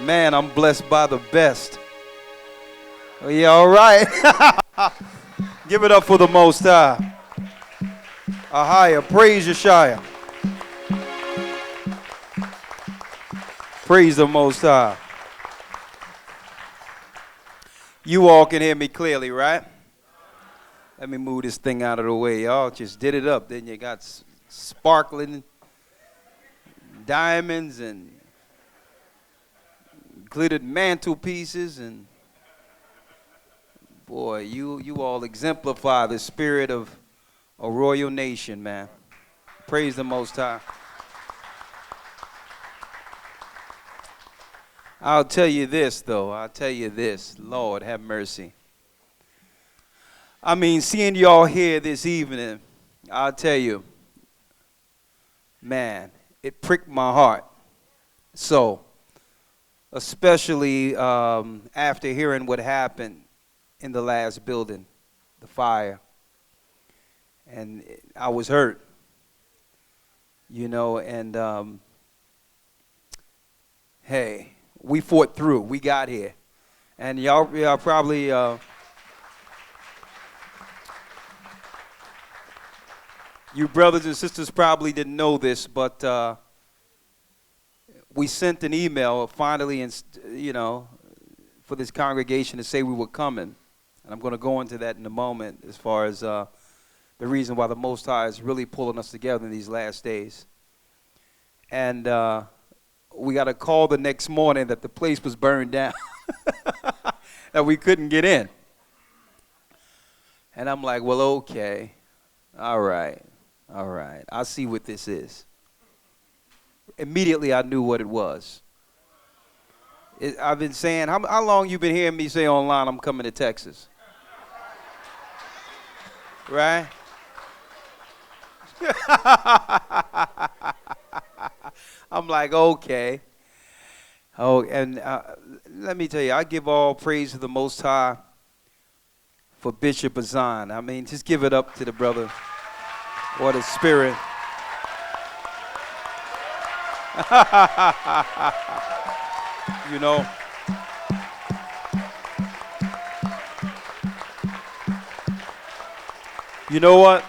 Man, I'm blessed by the best. Oh, yeah, all right. Give it up for the Most High. Ahia, praise Yeshaya. Praise the Most High. You all can hear me clearly, right? Let me move this thing out of the way. Y'all just did it up. Then you got sparkling diamonds and glittered mantelpieces, and boy, you all exemplify the spirit of a royal nation, man. Praise the Most High. I'll tell you this, though. I'll tell you this. Lord, have mercy. I mean, seeing y'all here this evening, I'll tell you, man, it pricked my heart. So, especially after hearing what happened in the last building, the fire. And I was hurt, you know, and hey, we fought through. We got here. And y'all probably, you brothers and sisters probably didn't know this, but we sent an email finally, you know, for this congregation to say we were coming. And I'm going to go into that in a moment as far as the reason why the Most High is really pulling us together in these last days. And we got a call the next morning that the place was burned down, that we couldn't get in. And I'm like, well, okay, all right, I see what this is. Immediately I knew what it was. I've been saying, how long you been hearing me say online I'm coming to Texas? Right? I'm like, okay. Oh, and let me tell you, I give all praise to the Most High for Bishop Azan. I mean, just give it up to the brother or the spirit. You know, you know what?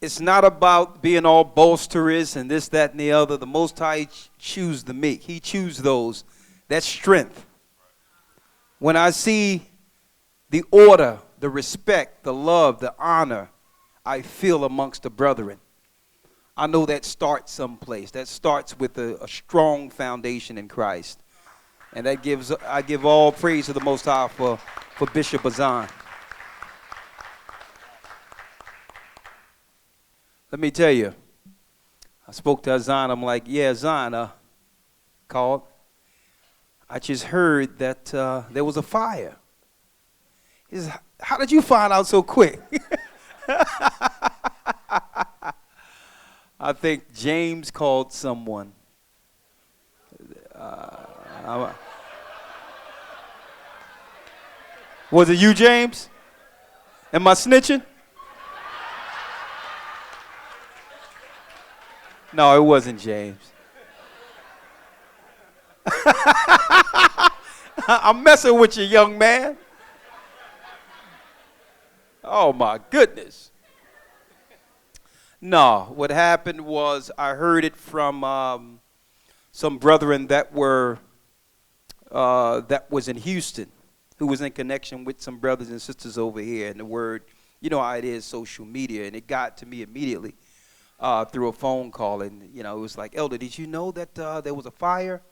It's not about being all boisterous and this, that, and the other. The Most High choose the meek. He choose those. That's strength. When I see the order, the respect, the love, the honor I feel amongst the brethren, I know that starts someplace. That starts with a strong foundation in Christ. And that I give all praise to the Most High for Bishop Azan. Let me tell you, I spoke to Azan. I'm like, yeah, Azan called. I just heard that there was a fire. He says, how did you find out so quick? I think James called someone. Was it you, James? Am I snitching? No, it wasn't James. I'm messing with you, young man. Oh, my goodness. No, what happened was I heard it from some brethren that was in Houston, who was in connection with some brothers and sisters over here. And the word, you know how it is, social media, and it got to me immediately through a phone call. And, you know, it was like, Elder, did you know that there was a fire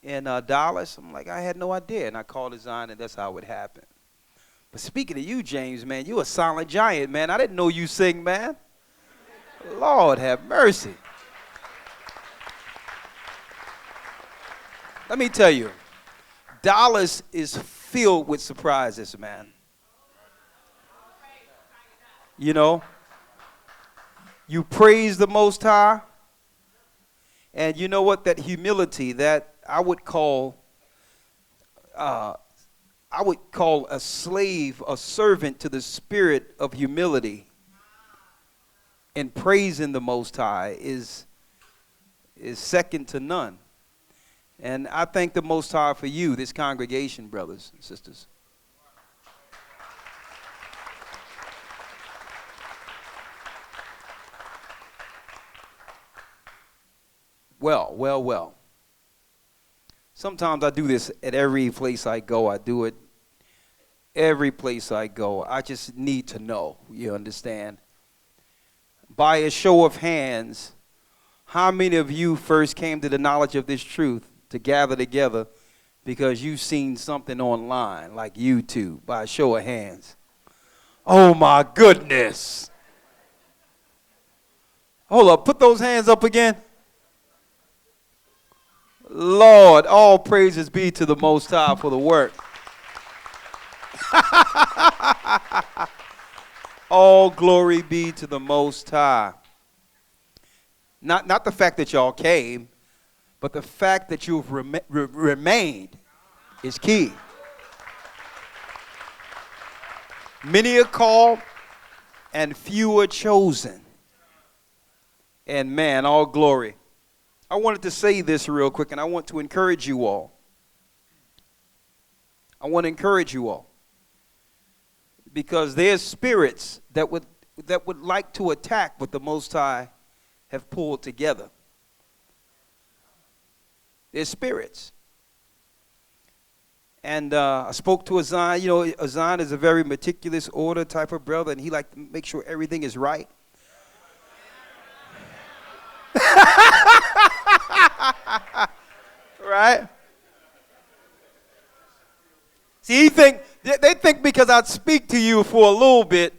in Dallas? I'm like, I had no idea. And I called Azan, and that's how it happened. But speaking of you, James, man, you a silent giant, man. I didn't know you sing, man. Lord have mercy. Let me tell you, Dallas is filled with surprises, man. You know, you praise the Most High, and you know what? That humility that I would call a slave, a servant to the spirit of humility. And praising the Most High is is second to none. And I thank the Most High for you, this congregation, brothers and sisters. Well. Sometimes I do this at every place I go. I do it every place I go. I just need to know, you understand? By a show of hands, how many of you first came to the knowledge of this truth to gather together because you've seen something online like YouTube? By a show of hands. Oh my goodness. Hold up, put those hands up again. Lord, all praises be to the Most High for the work. All glory be to the Most High. Not the fact that y'all came, but the fact that you've remained is key. Many are called and few are chosen. And man, all glory. I wanted to say this real quick, and I want to encourage you all. I want to encourage you all. Because there's spirits that would like to attack what the Most High have pulled together. There's spirits. And I spoke to Azan. You know, Azan is a very meticulous order type of brother, and he like to make sure everything is right. Right? See, they think because I speak to you for a little bit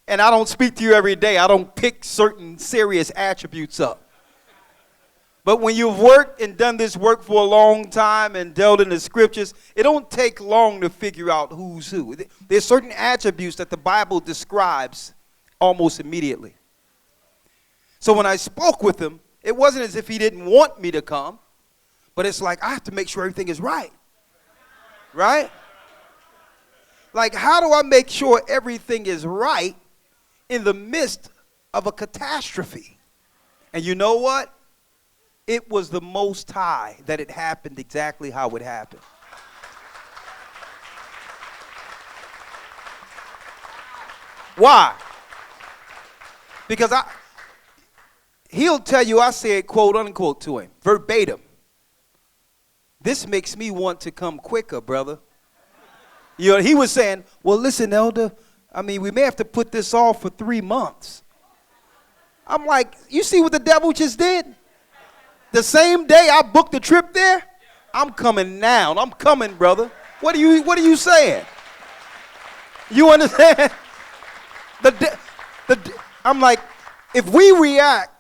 and I don't speak to you every day, I don't pick certain serious attributes up. But when you've worked and done this work for a long time and dealt in the scriptures, it don't take long to figure out who's who. There's certain attributes that the Bible describes almost immediately. So when I spoke with him, it wasn't as if he didn't want me to come, but it's like I have to make sure everything is right. Right? Like, how do I make sure everything is right in the midst of a catastrophe? And you know what? It was the Most High that it happened exactly how it happened. Why? Because he'll tell you I said quote unquote to him, verbatim. This makes me want to come quicker, brother. You know, he was saying, well, listen, Elder, I mean, we may have to put this off for 3 months. I'm like, you see what the devil just did? The same day I booked the trip there, I'm coming now. I'm coming, brother. What are you saying? You understand? I'm like, if we react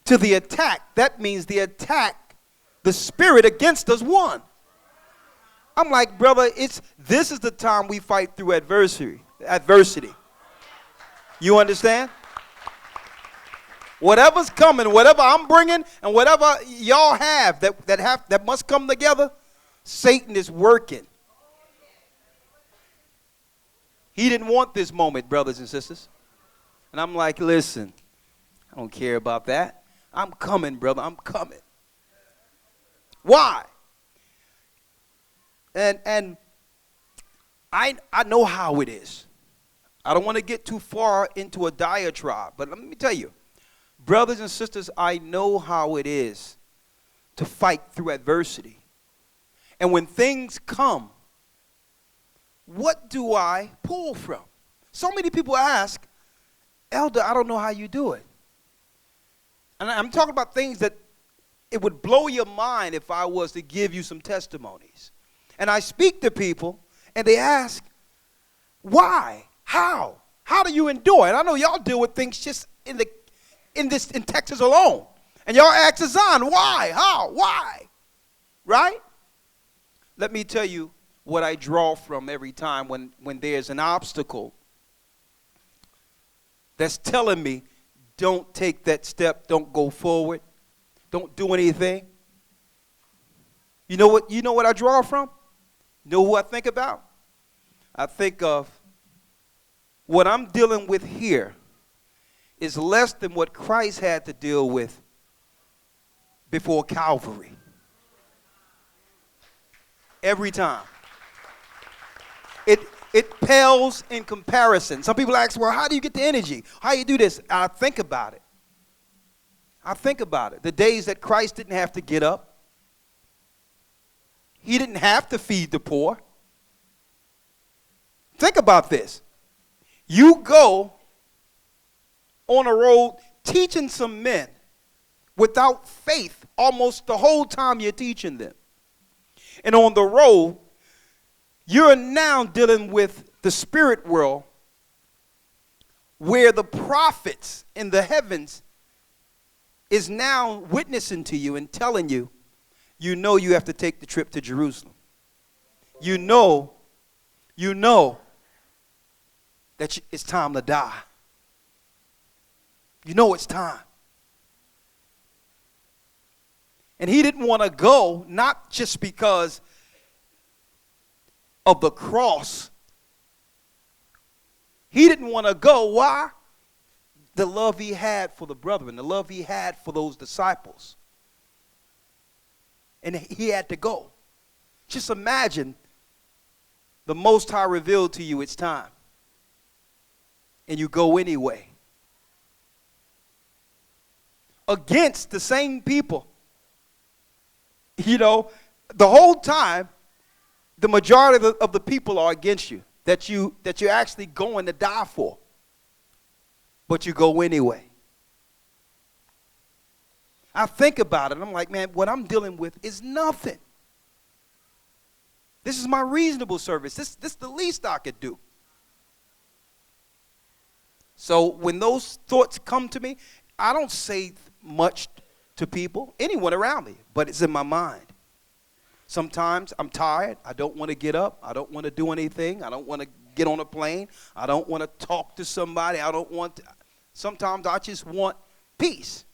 to the attack, that means the spirit against us won. I'm like, brother, this is the time we fight through adversity. You understand? Whatever's coming, whatever I'm bringing, and whatever y'all have that must come together, Satan is working. He didn't want this moment, brothers and sisters. And I'm like, listen, I don't care about that. I'm coming, brother. I'm coming. Why? And I know how it is. I don't want to get too far into a diatribe, but let me tell you, brothers and sisters, I know how it is to fight through adversity. And when things come, what do I pull from? So many people ask, Elder, I don't know how you do it. And I'm talking about things that it would blow your mind if I was to give you some testimonies. And I speak to people, and they ask, why? How? How do you endure it? I know y'all deal with things just in Texas alone. And y'all ask Azan, why? How? Why? Right? Let me tell you what I draw from every time when there's an obstacle that's telling me, don't take that step, don't go forward, don't do anything. You know what I draw from? You know who I think about? I think of what I'm dealing with here is less than what Christ had to deal with before Calvary. Every time. It pales in comparison. Some people ask, well, how do you get the energy? How do you do this? I think about it. I think about it. The days that Christ didn't have to get up. He didn't have to feed the poor. Think about this. You go on a road teaching some men without faith almost the whole time you're teaching them. And on the road, you're now dealing with the spirit world where the prophets in the heavens is now witnessing to you and telling you, you know you have to take the trip to Jerusalem. You know that it's time to die. You know it's time. And he didn't want to go, not just because of the cross. He didn't want to go. Why? The love he had for the brethren, the love he had for those disciples. And he had to go. Just imagine the Most High revealed to you it's time. And you go anyway. Against the same people. You know, the whole time, the majority of the people are against you that you're actually going to die for. But you go anyway. I think about it, and I'm like, man, what I'm dealing with is nothing. This is my reasonable service. This is the least I could do. So when those thoughts come to me, I don't say much to people, anyone around me, but it's in my mind. Sometimes I'm tired. I don't want to get up. I don't want to do anything. I don't want to get on a plane. I don't want to talk to somebody. Sometimes I just want peace.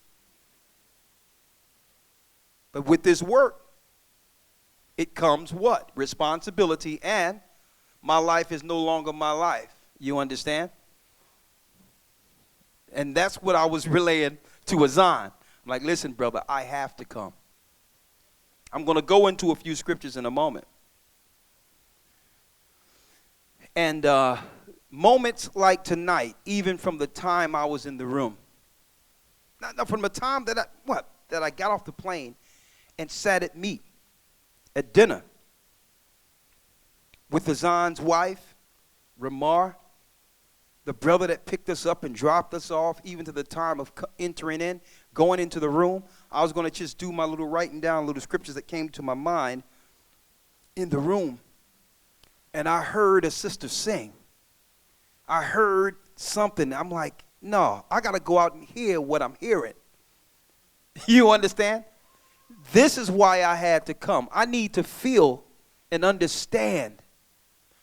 But with this work, it comes what? Responsibility, and my life is no longer my life. You understand? And that's what I was relaying to Azan. I'm like, listen, brother, I have to come. I'm going to go into a few scriptures in a moment. And moments like tonight, even from the time I was in the room, from the time that I got off the plane and sat at meat, at dinner, with Azan's wife, Ramar, the brother that picked us up and dropped us off, even to the time of entering in, going into the room, I was going to just do my little writing down, little scriptures that came to my mind in the room. And I heard a sister sing. I heard something. I'm like, no, I got to go out and hear what I'm hearing. You understand? This is why I had to come. I need to feel and understand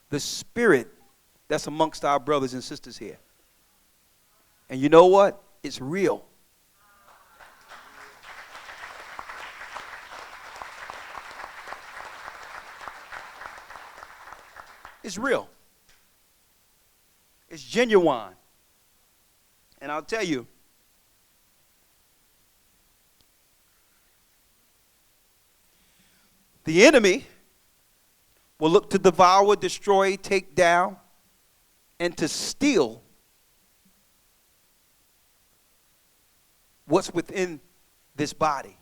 the spirit that's amongst our brothers and sisters here. And you know what? It's real. It's real. It's genuine. And I'll tell you, the enemy will look to devour, destroy, take down, and to steal what's within this body.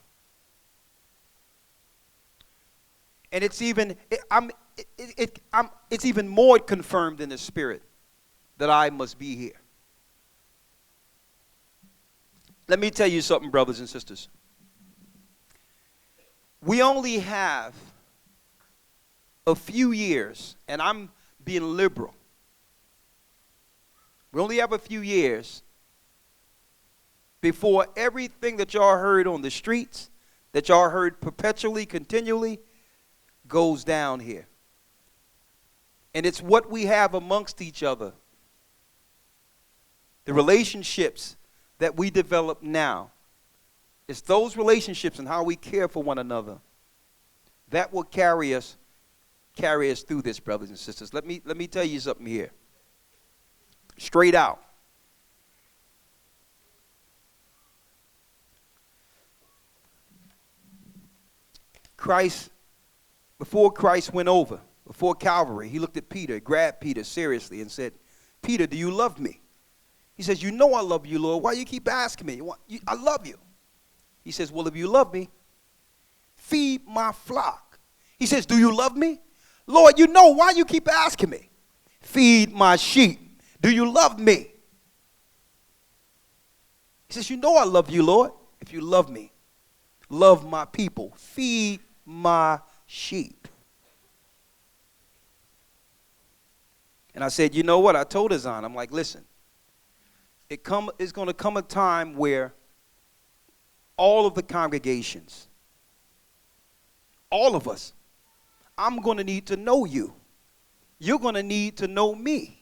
And it's even it's even more confirmed in the spirit that I must be here. Let me tell you something, brothers and sisters. We only have a few years, and I'm being liberal. We only have a few years before everything that y'all heard on the streets, that y'all heard perpetually, continually, goes down here. And it's what we have amongst each other. The relationships that we develop now. It's those relationships and how we care for one another that will carry us through this, brothers and sisters. Let me tell you something here. Straight out. before Christ went over, before Calvary, he looked at Peter, grabbed Peter seriously and said, Peter, do you love me? He says, you know I love you, Lord. Why do you keep asking me? I love you. He says, well, if you love me, feed my flock. He says, do you love me? Lord, you know, why you keep asking me? Feed my sheep. Do you love me? He says, you know I love you, Lord. If you love me, love my people. Feed my sheep. And I said, you know what? I told Azan, I'm like, listen, it's going to come a time where all of the congregations, all of us, I'm going to need to know you. You're going to need to know me.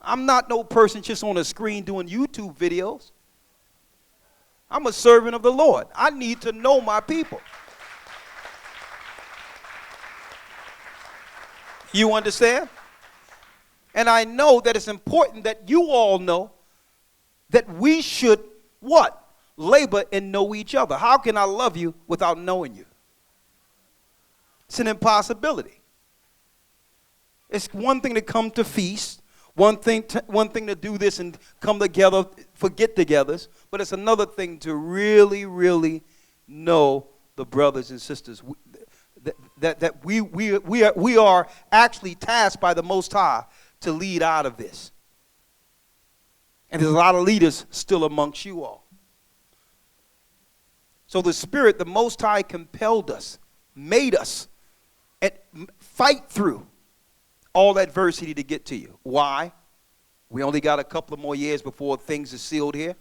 I'm not no person just on a screen doing YouTube videos. I'm a servant of the Lord. I need to know my people. You understand? And I know that it's important that you all know that we should what? Labor and know each other. How can I love you without knowing you? It's an impossibility. It's one thing to come to feast, one thing to do this and come together for get-togethers, but it's another thing to really, really know the brothers and sisters that we are actually tasked by the Most High to lead out of this. And there's a lot of leaders still amongst you all. So the Spirit, the Most High, compelled us, made us, and fight through all adversity to get to you. Why? We only got a couple of more years before things are sealed here.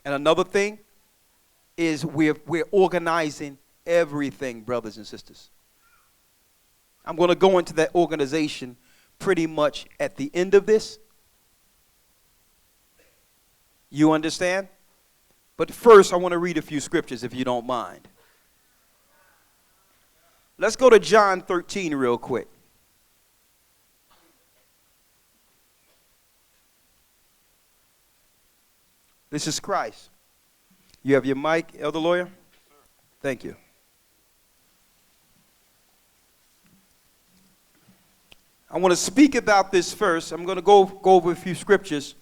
And another thing is we're organizing everything, brothers and sisters. I'm going to go into that organization pretty much at the end of this. You understand? But first, I want to read a few scriptures, if you don't mind. Let's go to John 13 real quick. This is Christ. You have your mic, Elder Lawya? Thank you. I want to speak about this first. I'm going to go over a few scriptures.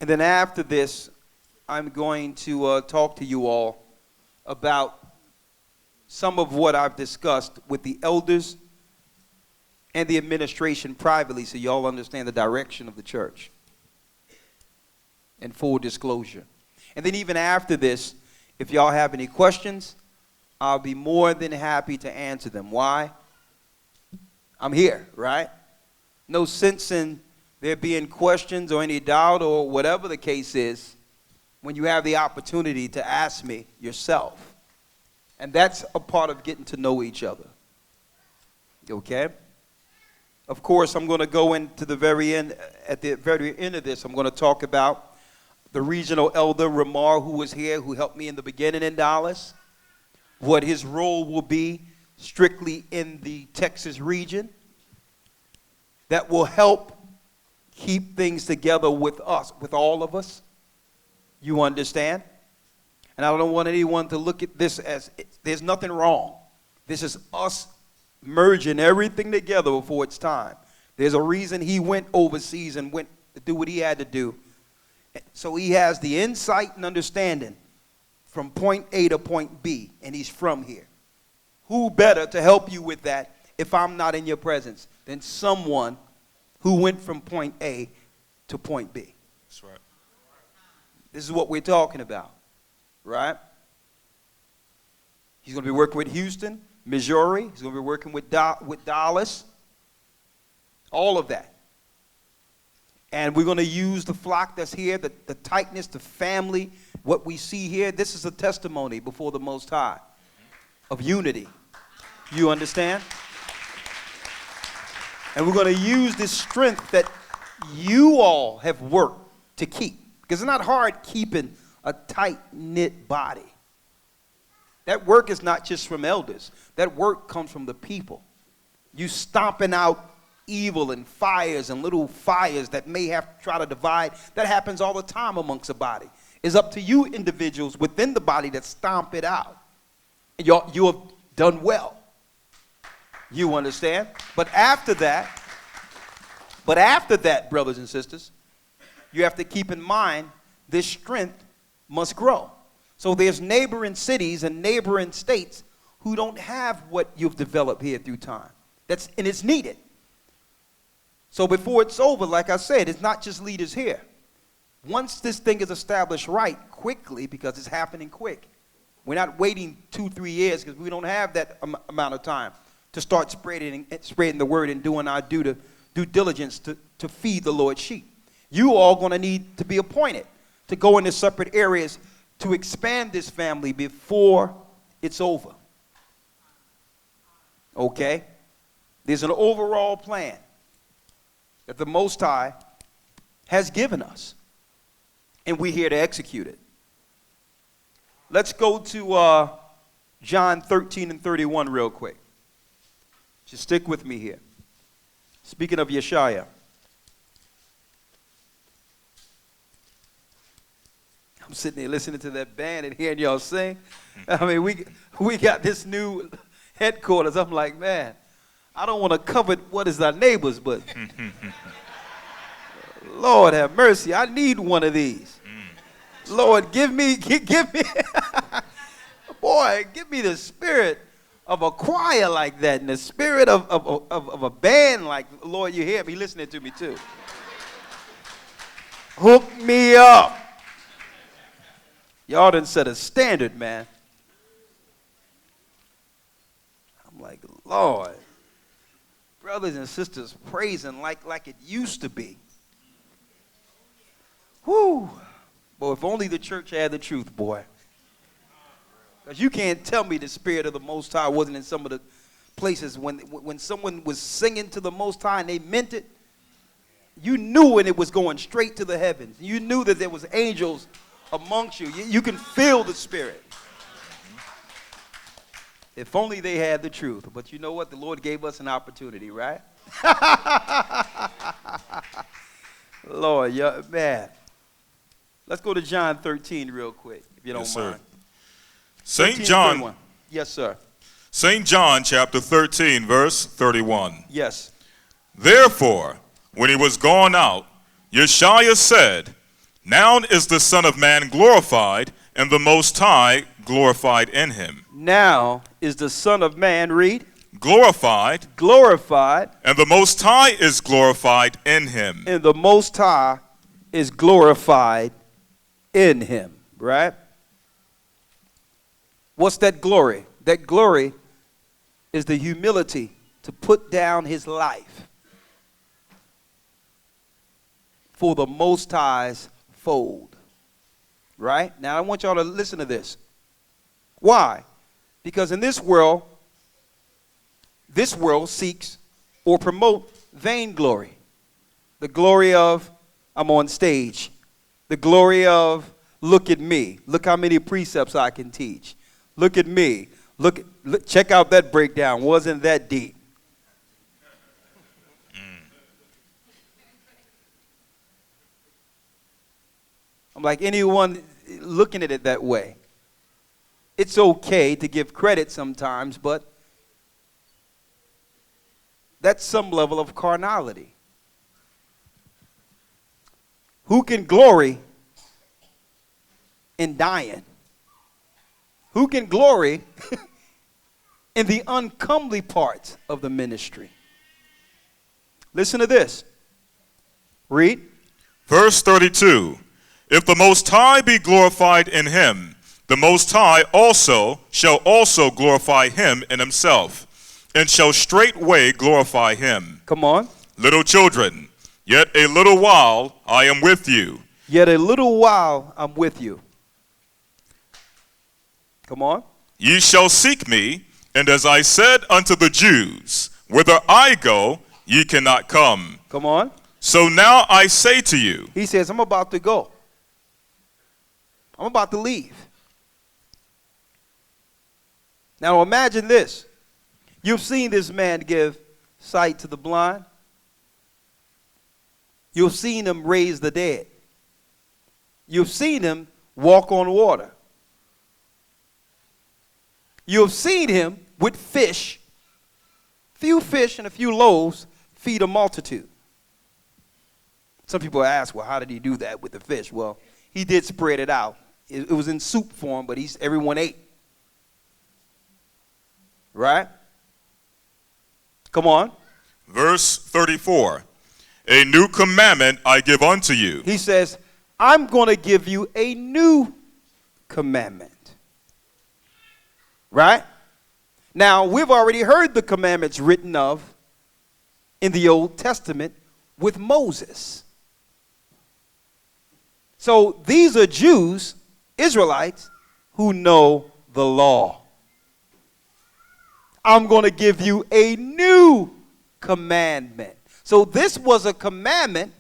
And then after this, I'm going to talk to you all about some of what I've discussed with the elders and the administration privately, so y'all understand the direction of the church in full disclosure. And then even after this, if y'all have any questions, I'll be more than happy to answer them. Why? I'm here, right? No sense in there being questions or any doubt or whatever the case is when you have the opportunity to ask me yourself. And that's a part of getting to know each other. Okay? Of course, I'm going to go into the very end. At the very end of this, I'm going to talk about the regional elder, Rawchaa, who was here, who helped me in the beginning in Dallas, what his role will be strictly in the Texas region that will help keep things together with us, with all of us. You understand? And I don't want anyone to look at this as there's nothing wrong. This is us merging everything together before it's time. There's a reason he went overseas and went to do what he had to do. So he has the insight and understanding from point A to point B, and he's from here. Who better to help you with that if I'm not in your presence than someone who went from point A to point B? That's right. This is what we're talking about, right? He's going to be working with Houston, Missouri. He's going to be working with Dallas. All of that. And we're going to use the flock that's here, the tightness, the family, what we see here. This is a testimony before the Most High of unity. You understand? And we're going to use this strength that you all have worked to keep. Because it's not hard keeping a tight-knit body. That work is not just from elders. That work comes from the people. You stomping out evil and fires and little fires that may have to try to divide. That happens all the time amongst the body. It's up to you individuals within the body that stomp it out. You have done well. You understand? But after that, brothers and sisters, you have to keep in mind this strength must grow. So there's neighboring cities and neighboring states who don't have what you've developed here through time. And it's needed. So before it's over, like I said, it's not just leaders here. Once this thing is established right, quickly, because it's happening quick. We're not waiting 2-3 years because we don't have that amount of time to start spreading the word and doing our due diligence to feed the Lord's sheep. You all going to need to be appointed to go into separate areas to expand this family before it's over. Okay? There's an overall plan that the Most High has given us, and we're here to execute it. Let's go to John 13 and 31 real quick. Just stick with me here. Speaking of Yeshaya. I'm sitting there listening to that band and hearing y'all sing. I mean, we got this new headquarters. I'm like, man, I don't want to covet what is our neighbors, but Lord have mercy, I need one of these. Lord, give me, boy, give me the spirit of a choir like that and the spirit of a band like, Lord, you hear me listening to me too. Hook me up. Y'all done set a standard, man. I'm like, Lord, brothers and sisters praising like it used to be. Whoo. Boy, if only the church had the truth, boy. Because you can't tell me the spirit of the Most High wasn't in some of the places when someone was singing to the Most High and they meant it. You knew when it was going straight to the heavens. You knew that there was angels amongst you. You can feel the spirit. If only they had the truth. But you know what? The Lord gave us an opportunity, right? Lord, man. Let's go to John 13 real quick, if you don't mind. St. John. 31. Yes, sir. St. John chapter 13, verse 31. Yes. Therefore, when he was gone out, Yeshaya said, now is the Son of Man glorified, and the Most High glorified in him. Now is the Son of Man, read. Glorified. Glorified. And the Most High is glorified in him. And the Most High is glorified in him, right? What's that glory? That glory is the humility to put down his life for the Most High's fold, right? Now I want y'all to listen to this. Why? Because in this world seeks or promote vainglory. The glory of I'm on stage. The glory of look at me. Look how many precepts I can teach. Look at me. Look, check out that breakdown. Wasn't that deep? I'm like anyone looking at it that way. It's okay to give credit sometimes, but that's some level of carnality. Who can glory in dying? Who can glory in the uncomely parts of the ministry? Listen to this. Read. Verse 32. If the Most High be glorified in him, the Most High also shall also glorify him in himself, and shall straightway glorify him. Come on. Little children, yet a little while I am with you. Yet a little while I'm with you. Come on. Ye shall seek me, and as I said unto the Jews, whither I go, ye cannot come. Come on. So now I say to you. He says, I'm about to go. I'm about to leave. Now imagine this. You've seen this man give sight to the blind. You've seen him raise the dead. You've seen him walk on water. You've seen him with fish, few fish and a few loaves, feed a multitude. Some people ask, well, how did he do that with the fish? Well, he did spread it out. It was in soup form, but everyone ate. Right? Come on. Verse 34. A new commandment I give unto you. He says, I'm going to give you a new commandment. Right? Now, we've already heard the commandments written of in the Old Testament with Moses. So these are Jews, Israelites, who know the law. I'm going to give you a new commandment. So this was a commandment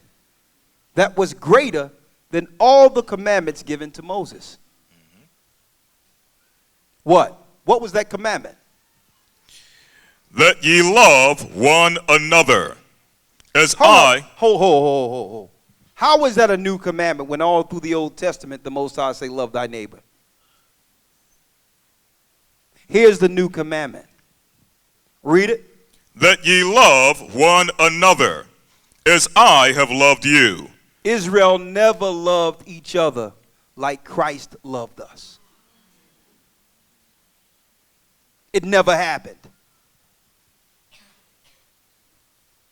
that was greater than all the commandments given to Moses. What? What was that commandment? That ye love one another, as Hold. How is that a new commandment when all through the Old Testament the Most High say, love thy neighbor? Here's the new commandment. Read it. That ye love one another, as I have loved you. Israel never loved each other like Christ loved us. It never happened.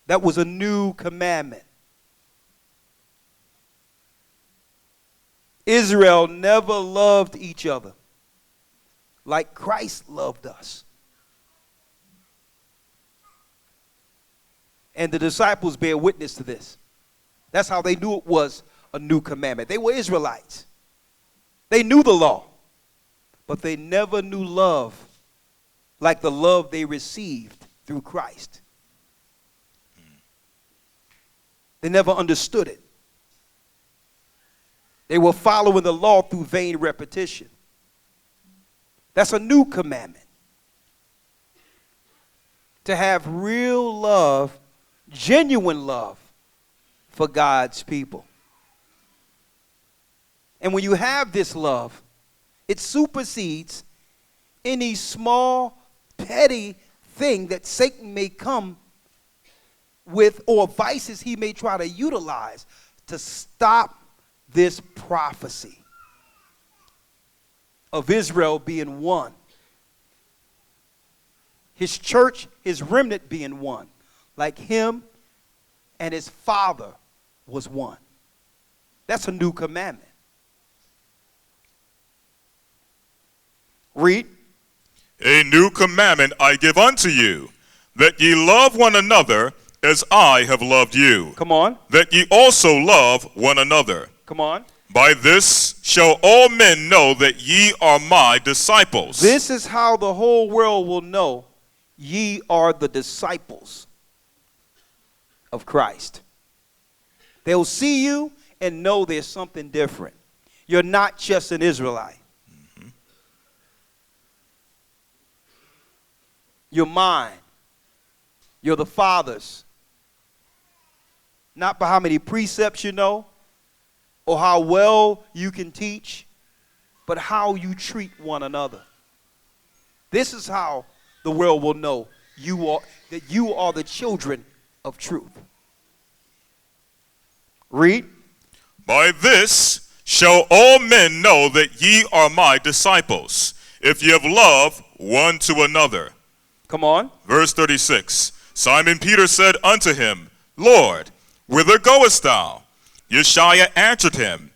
That was a new commandment. Israel never loved each other like Christ loved us. And the disciples bear witness to this. That's how they knew it was a new commandment. They were Israelites. They knew the law, but they never knew love like the love they received through Christ. They never understood it. They were following the law through vain repetition. That's a new commandment. To have real love, genuine love for God's people. And when you have this love, it supersedes any small, petty thing that Satan may come with, or vices he may try to utilize to stop this prophecy of Israel being one. His church, his remnant being one. Like him and his father was one. That's a new commandment. Read. A new commandment I give unto you, that ye love one another as I have loved you. Come on. That ye also love one another. Come on. By this shall all men know that ye are my disciples. This is how the whole world will know ye are the disciples of Christ. They'll see you and know there's something different. You're not just an Israelite. You're mine. You're the Father's. Not by how many precepts you know or how well you can teach, but how you treat one another. This is how the world will know that you are the children of truth. Read. By this shall all men know that ye are my disciples, if ye have love one to another. Come on. Verse 36. Simon Peter said unto him, Lord, whither goest thou? Yeshua answered him,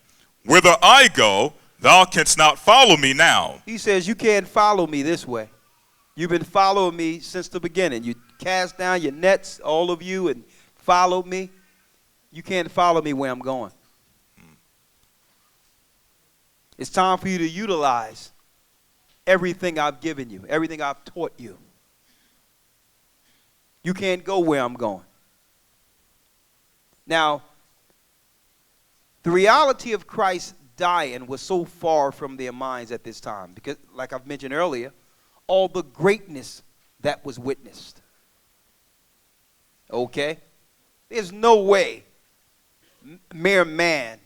Whither I go, thou canst not follow me now. He says, you can't follow me this way. You've been following me since the beginning. You cast down your nets, all of you, and followed me. You can't follow me where I'm going. It's time for you to utilize everything I've given you, everything I've taught you. You can't go where I'm going. Now, the reality of Christ dying was so far from their minds at this time because, like I've mentioned earlier, all the greatness that was witnessed. Okay? There's no way mere man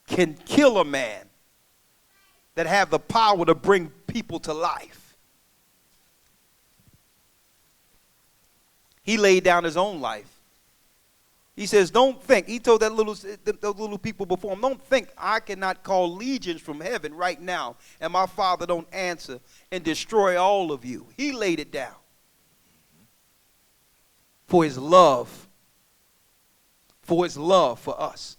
can kill a man that have the power to bring people to life. He laid down his own life. He says, don't think. He told those little people before him, don't think I cannot call legions from heaven right now and my Father don't answer and destroy all of you. He laid it down for his love for us.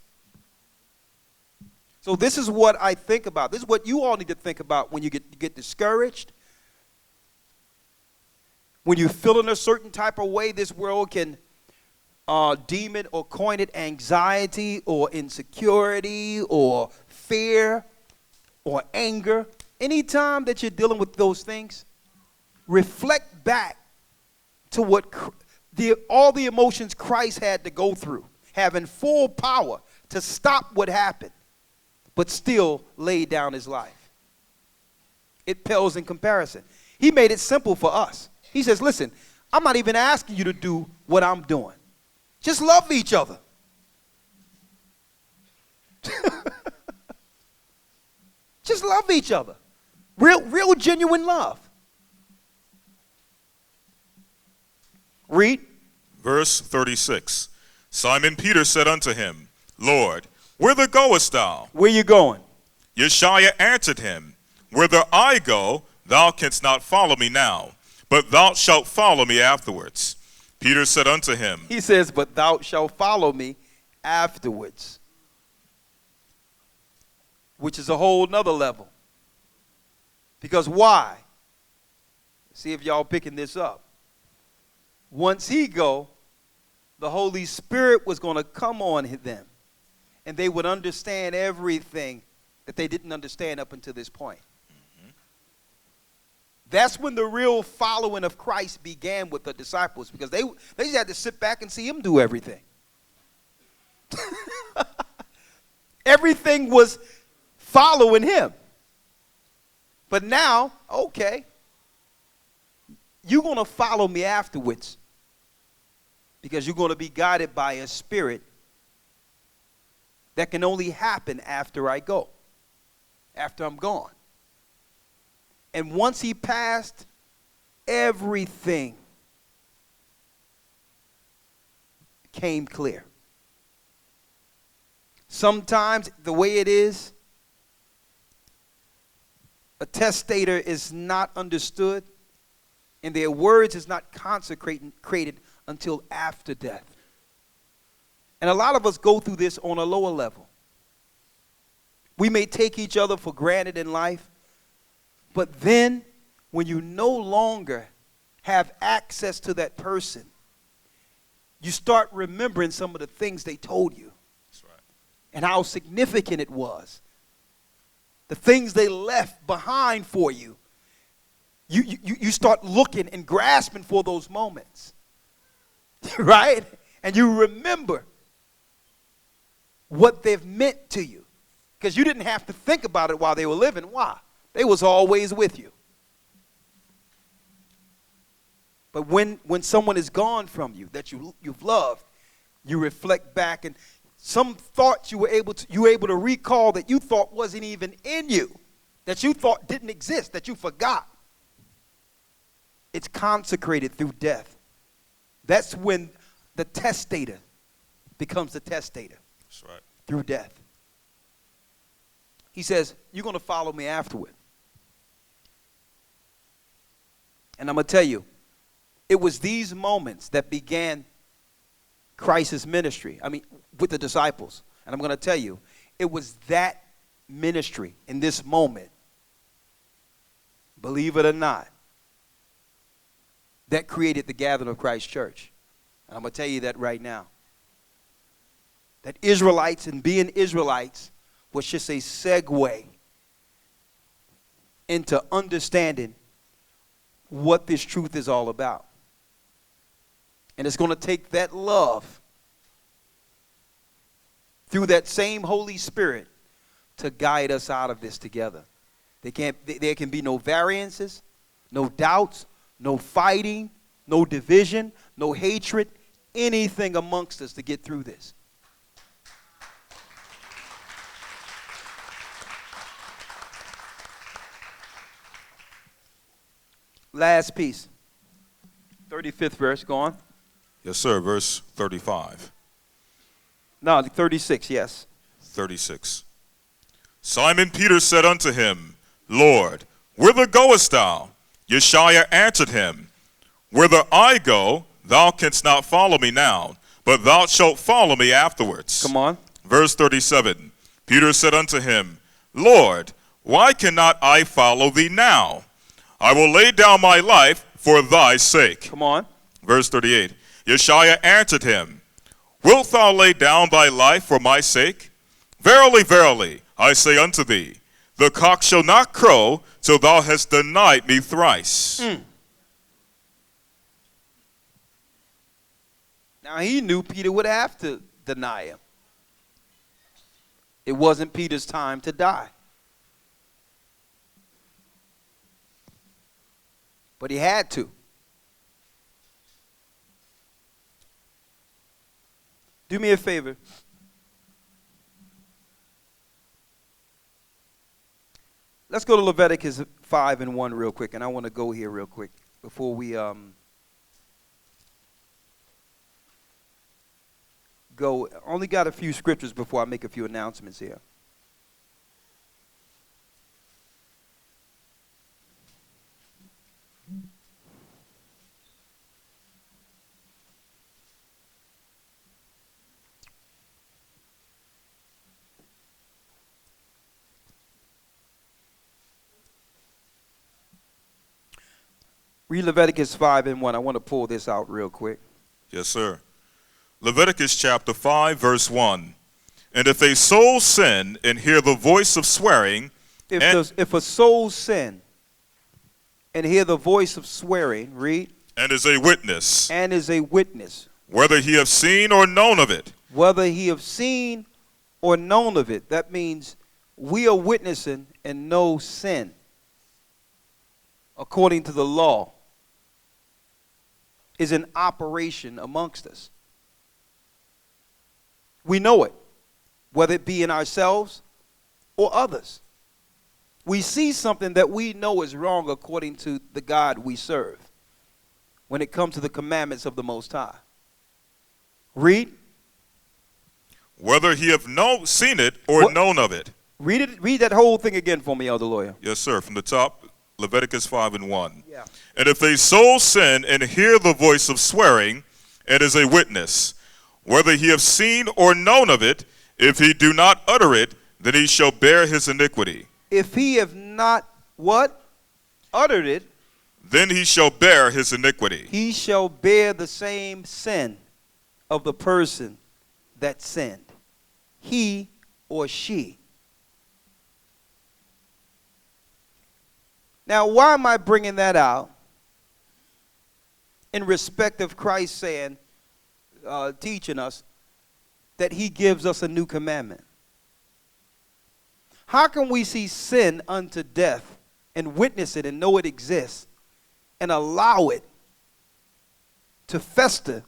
So this is what I think about. This is what you all need to think about when you get discouraged. When you feel in a certain type of way, this world can deem it or coin it anxiety or insecurity or fear or anger. Anytime that you're dealing with those things, reflect back to what all the emotions Christ had to go through, having full power to stop what happened, but still laid down his life. It pales in comparison. He made it simple for us. He says, listen, I'm not even asking you to do what I'm doing. Just love each other. Just love each other. Real genuine love. Read. Verse 36. Simon Peter said unto him, Lord, whither goest thou? Where you going? Yeshua answered him, Whither I go, thou canst not follow me now, but thou shalt follow me afterwards. Peter said unto him, He says, but thou shalt follow me afterwards. Which is a whole nother level. Because why? See if y'all picking this up. Once he go, the Holy Spirit was going to come on them. And they would understand everything that they didn't understand up until this point. That's when the real following of Christ began with the disciples, because they just had to sit back and see him do everything. Everything was following him. But now, okay, you're going to follow me afterwards, because you're going to be guided by a spirit that can only happen after I go, after I'm gone. And once he passed, everything came clear. Sometimes the way it is, a testator is not understood, and their words is not created until after death. And a lot of us go through this on a lower level. We may take each other for granted in life, but then when you no longer have access to that person, you start remembering some of the things they told you. That's right. And how significant it was. The things they left behind for you. You start looking and grasping for those moments. Right? And you remember what they've meant to you. Because you didn't have to think about it while they were living. Why? They was always with you. But when someone is gone from you that you've loved, you reflect back, and some thoughts you were able to recall that you thought wasn't even in you, that you thought didn't exist, that you forgot. It's consecrated through death. That's when the testator becomes the testator. That's right. Through death. He says, you're going to follow me afterward. And I'm going to tell you, it was these moments that began Christ's ministry. I mean, with the disciples. And I'm going to tell you, it was that ministry in this moment, believe it or not, that created the gathering of Christ's church. And I'm going to tell you that right now. That Israelites and being Israelites was just a segue into understanding what this truth is all about. And it's going to take that love through that same Holy Spirit to guide us out of this together. There can be no variances, no doubts, no fighting, no division, no hatred, anything amongst us to get through this. Last piece. 35th verse, go on. Yes, sir. Verse 35. No, 36, yes. 36. Simon Peter said unto him, Lord, whither goest thou? Yeshua answered him, Whither I go, thou canst not follow me now, but thou shalt follow me afterwards. Come on. Verse 37. Peter said unto him, Lord, why cannot I follow thee now? I will lay down my life for thy sake. Come on. Verse 38. Yeshua answered him, Wilt thou lay down thy life for my sake? Verily, verily, I say unto thee, the cock shall not crow till thou hast denied me thrice. Now he knew Peter would have to deny him. It wasn't Peter's time to die. But he had to. Do me a favor. Let's go to Leviticus 5:1 real quick, and I want to go here real quick before we go. Only got a few scriptures before I make a few announcements here. Read Leviticus 5:1. I want to pull this out real quick. Yes, sir. Leviticus chapter 5, verse 1. And if a soul sin and hear the voice of swearing, if a soul sin and hear the voice of swearing, read. And is a witness. And is a witness. Whether he have seen or known of it. Whether he have seen or known of it. That means we are witnessing and know sin according to the law is in operation amongst us. We know it, whether it be in ourselves or others. We see something that we know is wrong according to the God we serve when it comes to the commandments of the Most High. Read. Whether he have seen it or known of it. Read it. Read that whole thing again for me, Elder Lawya. Yes, sir. From the top, Leviticus 5:1. Yeah. And if a soul sin and hear the voice of swearing, and is a witness, whether he have seen or known of it, if he do not utter it, then he shall bear his iniquity. If he have not what? Uttered it. Then he shall bear his iniquity. He shall bear the same sin of the person that sinned. He or she. Now, why am I bringing that out? In respect of Christ saying, teaching us that he gives us a new commandment. How can we see sin unto death and witness it and know it exists and allow it to fester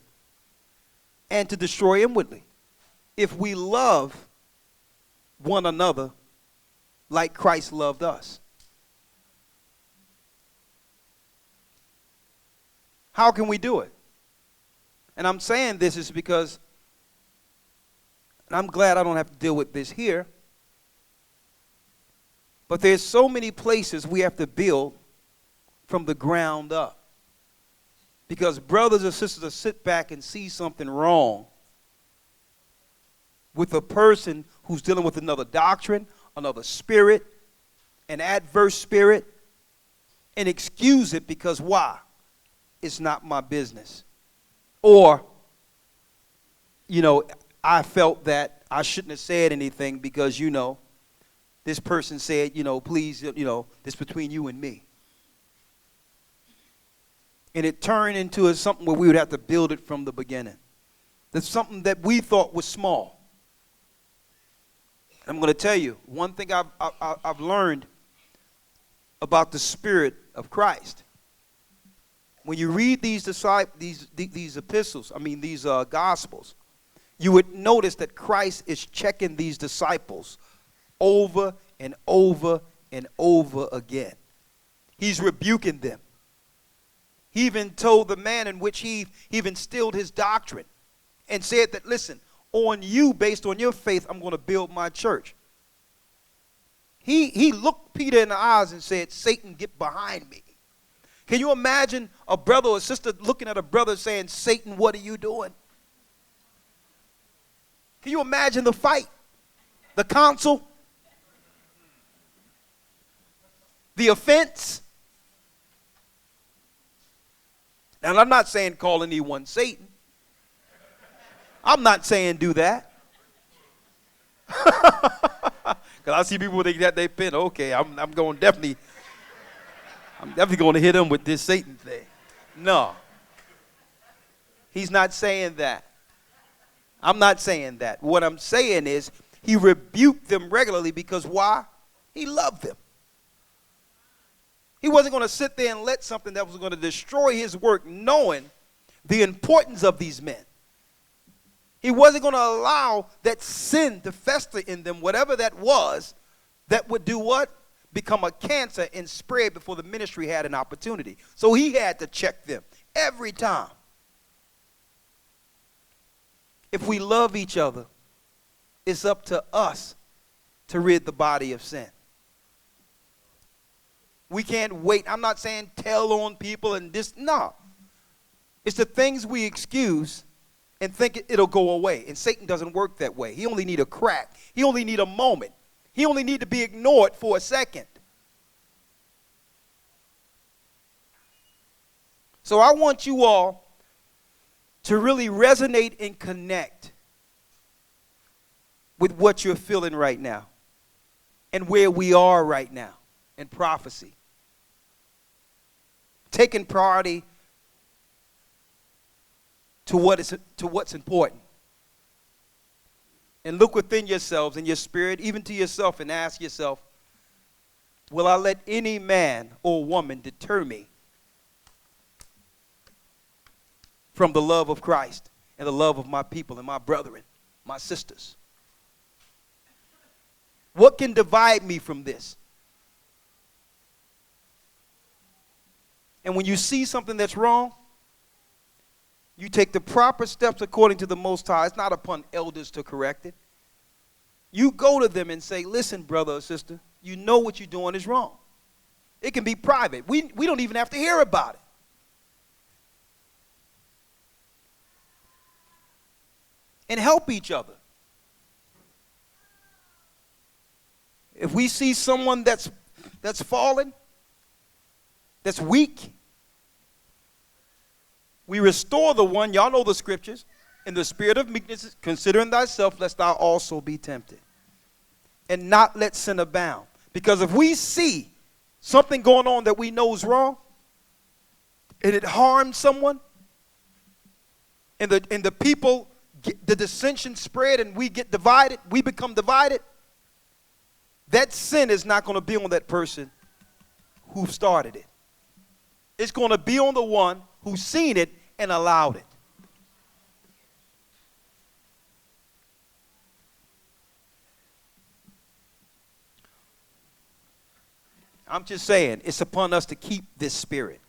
and to destroy inwardly if we love one another like Christ loved us? How can we do it? And I'm saying this is because, and I'm glad I don't have to deal with this here, but there's so many places we have to build from the ground up. Because brothers and sisters will sit back and see something wrong with a person who's dealing with another doctrine, another spirit, an adverse spirit, and excuse it because why? It's not my business. Or, I felt that I shouldn't have said anything because, this person said, please, this between you and me. And it turned into something where we would have to build it from the beginning. That's something that we thought was small. I'm going to tell you, one thing I've learned about the Spirit of Christ. When you read these epistles, these gospels, you would notice that Christ is checking these disciples over and over and over again. He's rebuking them. He even told the man in which he even instilled his doctrine and said that, listen, on you, based on your faith, I'm going to build my church. He looked Peter in the eyes and said, Satan, get behind me. Can you imagine a brother or a sister looking at a brother saying, Satan, what are you doing? Can you imagine the fight, the counsel, the offense? And I'm not saying call anyone Satan. I'm not saying do that. Because I see people think that they pin. Okay, I'm definitely going to hit them with this Satan thing. No. He's not saying that. I'm not saying that. What I'm saying is he rebuked them regularly because why? He loved them. He wasn't going to sit there and let something that was going to destroy his work, knowing the importance of these men. He wasn't going to allow that sin to fester in them, whatever that was, that would do what? Become a cancer and spread before the ministry had an opportunity. So he had to check them every time. If we love each other, it's up to us to rid the body of sin. We can't wait. I'm not saying tell on people and this. No. It's the things we excuse and think it'll go away. And Satan doesn't work that way. He only need a crack. He only need a moment. He only need to be ignored for a second. So I want you all to really resonate and connect with what you're feeling right now and where we are right now in prophecy. Taking priority to what's important. And look within yourselves and your spirit, even to yourself, and ask yourself, will I let any man or woman deter me from the love of Christ and the love of my people and my brethren, my sisters? What can divide me from this? And when you see something that's wrong, you take the proper steps according to the Most High. It's not upon elders to correct it. You go to them and say, listen, brother or sister, you know what you're doing is wrong. It can be private. We don't even have to hear about it. And help each other. If we see someone that's fallen, that's weak, we restore the one, y'all know the scriptures, in the spirit of meekness, considering thyself, lest thou also be tempted. And not let sin abound. Because if we see something going on that we know is wrong, and it harms someone, and the people, the dissension spread, and we get divided, we become divided, that sin is not going to be on that person who started it. It's going to be on the one who seen it and allowed it. I'm just saying, it's upon us to keep this spirit.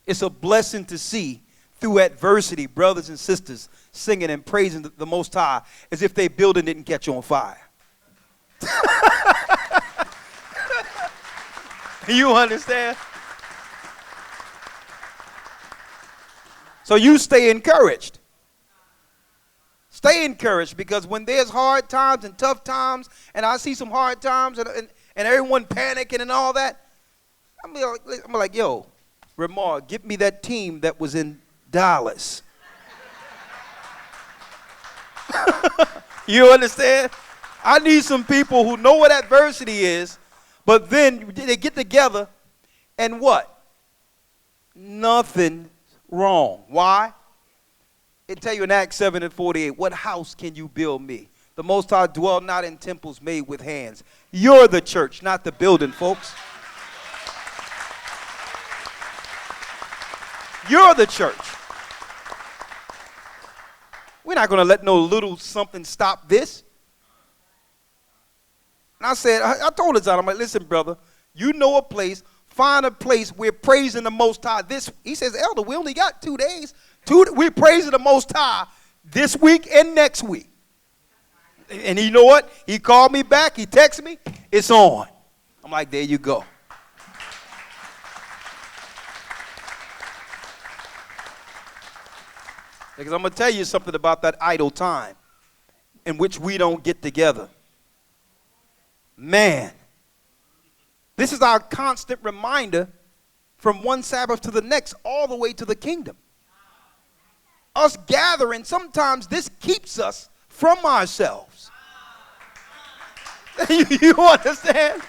It's a blessing to see through adversity brothers and sisters singing and praising the Most High as if their building didn't catch on fire. You understand? So you stay encouraged. Stay encouraged, because when there's hard times and tough times, and I see some hard times and everyone panicking and all that, I'm like, yo, Ramar, give me that team that was in Dallas. You understand? I need some people who know what adversity is, but then they get together and what? Nothing wrong. Why? It tell you in Acts 7:48, what house can you build me? The Most High dwell not in temples made with hands. You're the church, not the building, folks. You're the church. We're not going to let no little something stop this. And I said, I told his son, I'm like, listen, brother, you know a place find a place we're praising the Most High. He says, Elder, we only got 2 days. We're praising the Most High this week and next week. And you know what? He called me back. He texted me. It's on. I'm like, there you go. Because I'm going to tell you something about that idle time in which we don't get together. Man, this is our constant reminder from one Sabbath to the next, all the way to the kingdom. Us gathering, sometimes this keeps us from ourselves. You understand?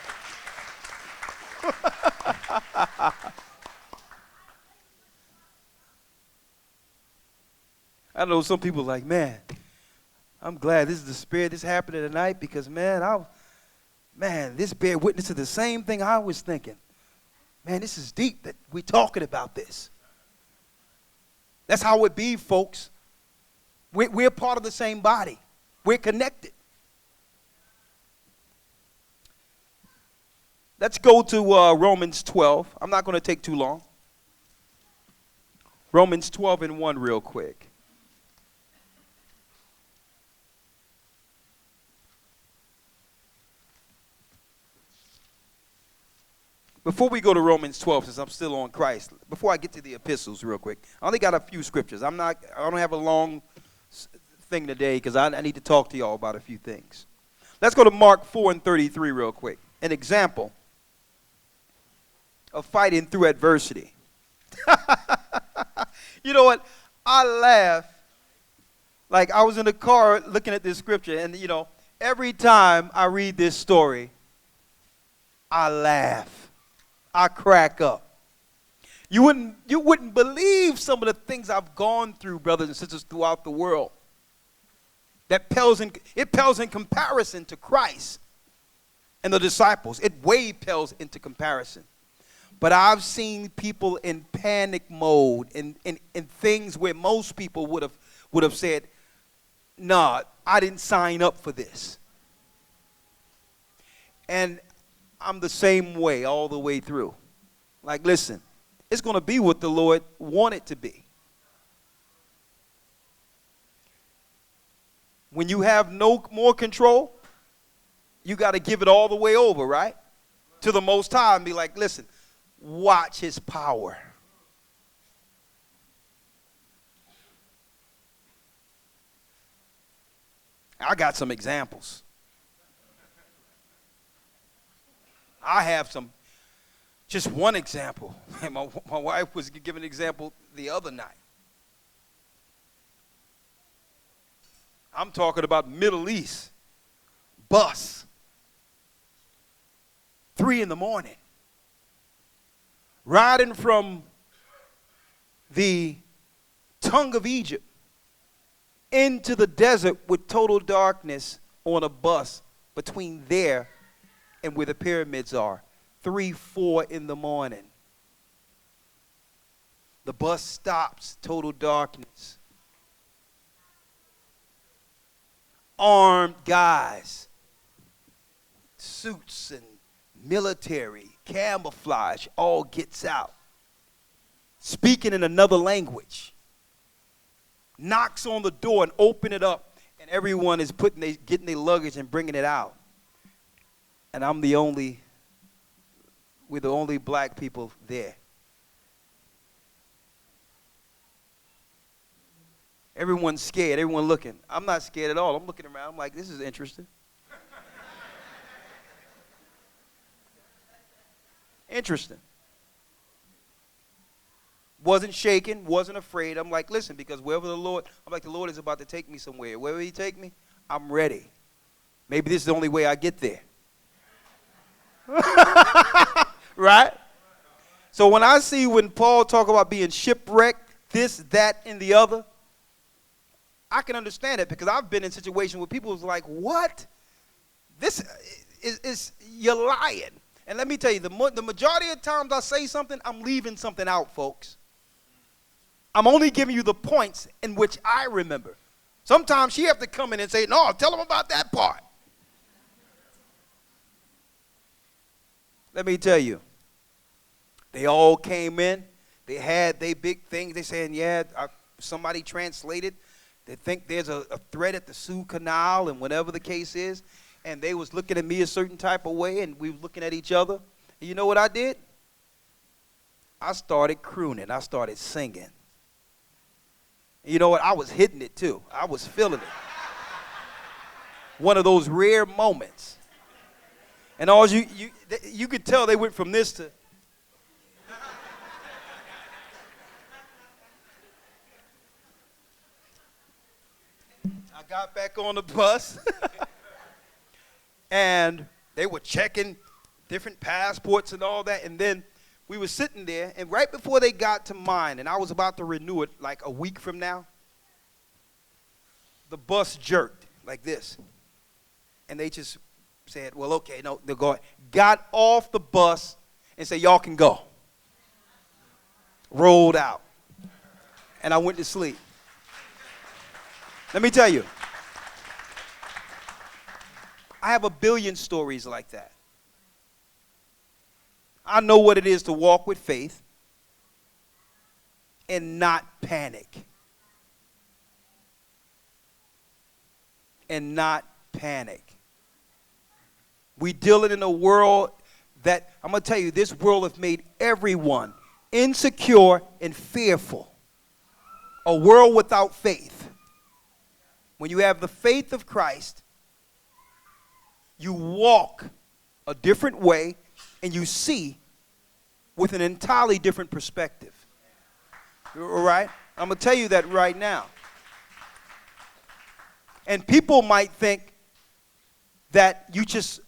I know some people like, man, I'm glad this is the spirit that's happening tonight because, man, this bear witness to the same thing I was thinking. Man, this is deep that we're talking about this. That's how it be, folks. We're part of the same body. We're connected. Let's go to Romans 12. I'm not going to take too long. Romans 12:1 real quick. Before we go to Romans 12, since I'm still on Christ, before I get to the epistles real quick, I only got a few scriptures. I don't have a long thing today because I need to talk to y'all about a few things. Let's go to Mark 4:33 real quick. An example of fighting through adversity. You know what? I laugh. Like I was in the car looking at this scripture, and every time I read this story, I laugh. I crack up. You wouldn't believe some of the things I've gone through, brothers and sisters, throughout the world. It pales in comparison to Christ and the disciples. It way pales into comparison. But I've seen people in panic mode and things where most people would have said, nah, I didn't sign up for this. And I'm the same way all the way through. Like, listen, it's going to be what the Lord wanted to be. When you have no more control, you got to give it all the way over, right? To the Most High and be like, listen, watch his power. I got some examples. I have just one example. My wife was giving an example the other night. I'm talking about Middle East. Bus. 3 a.m. Riding from the tongue of Egypt into the desert with total darkness on a bus between there and where the pyramids are, 3, 4 in the morning. The bus stops, total darkness. Armed guys, suits and military, camouflage, all gets out. Speaking in another language. Knocks on the door and open it up, and everyone is getting their luggage and bringing it out. And we're the only black people there. Everyone's scared, everyone looking. I'm not scared at all. I'm looking around, I'm like, this is interesting. Interesting. Wasn't shaken, wasn't afraid. I'm like, listen, because the Lord is about to take me somewhere. Wherever he take me, I'm ready. Maybe this is the only way I get there. Right? So when Paul talk about being shipwrecked, this, that, and the other, I can understand it because I've been in situations where people was like, what? This is you're lying. And let me tell you, the majority of times I say something, I'm leaving something out, folks. I'm only giving you the points in which I remember. Sometimes she have to come in and say, no, tell them about that part. Let me tell you, They all came in. They had their big things. They saying, yeah, somebody translated. They think there's a threat at the Suez Canal and whatever the case is. And they was looking at me a certain type of way, and we were looking at each other. And you know what I did? I started crooning. I started singing. And you know what? I was hitting it too. I was feeling it. One of those rare moments. And all you could tell they went from this to. I got back on the bus. And they were checking different passports and all that. And then we were sitting there, and right before they got to mine, and I was about to renew it like a week from now, the bus jerked like this. And they just said, well, okay, no, they're going. Got off the bus and said, y'all can go. Rolled out. And I went to sleep. Let me tell you, I have a billion stories like that. I know what it is to walk with faith and not panic. And not panic. We dealing in a world that, I'm going to tell you, this world has made everyone insecure and fearful. A world without faith. When you have the faith of Christ, you walk a different way and you see with an entirely different perspective. All right? I'm going to tell you that right now. And people might think that you just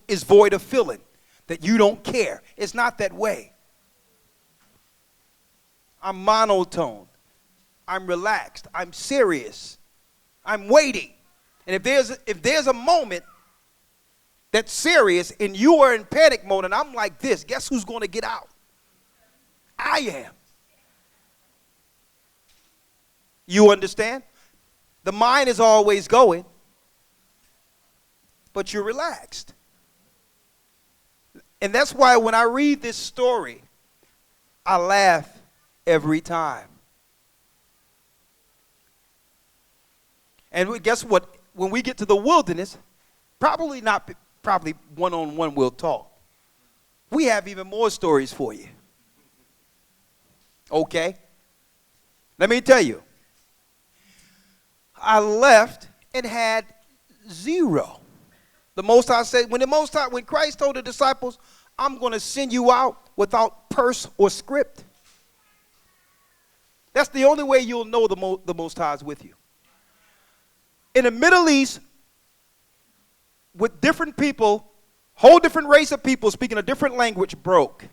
is void of feeling, that you don't care. It's not that way. I'm monotone. I'm relaxed. I'm serious. I'm waiting. And if there's a moment that's serious and you are in panic mode and I'm like this, guess who's going to get out? I am. You understand? The mind is always going, but you're relaxed. And that's why when I read this story, I laugh every time. And guess what? When we get to the wilderness, probably one-on-one we'll talk. We have even more stories for you. Okay? Let me tell you. I left and had zero. The Most High said, when Christ told the disciples, I'm going to send you out without purse or script. That's the only way you'll know the Most High is with you. In the Middle East, with different people, whole different race of people speaking a different language broke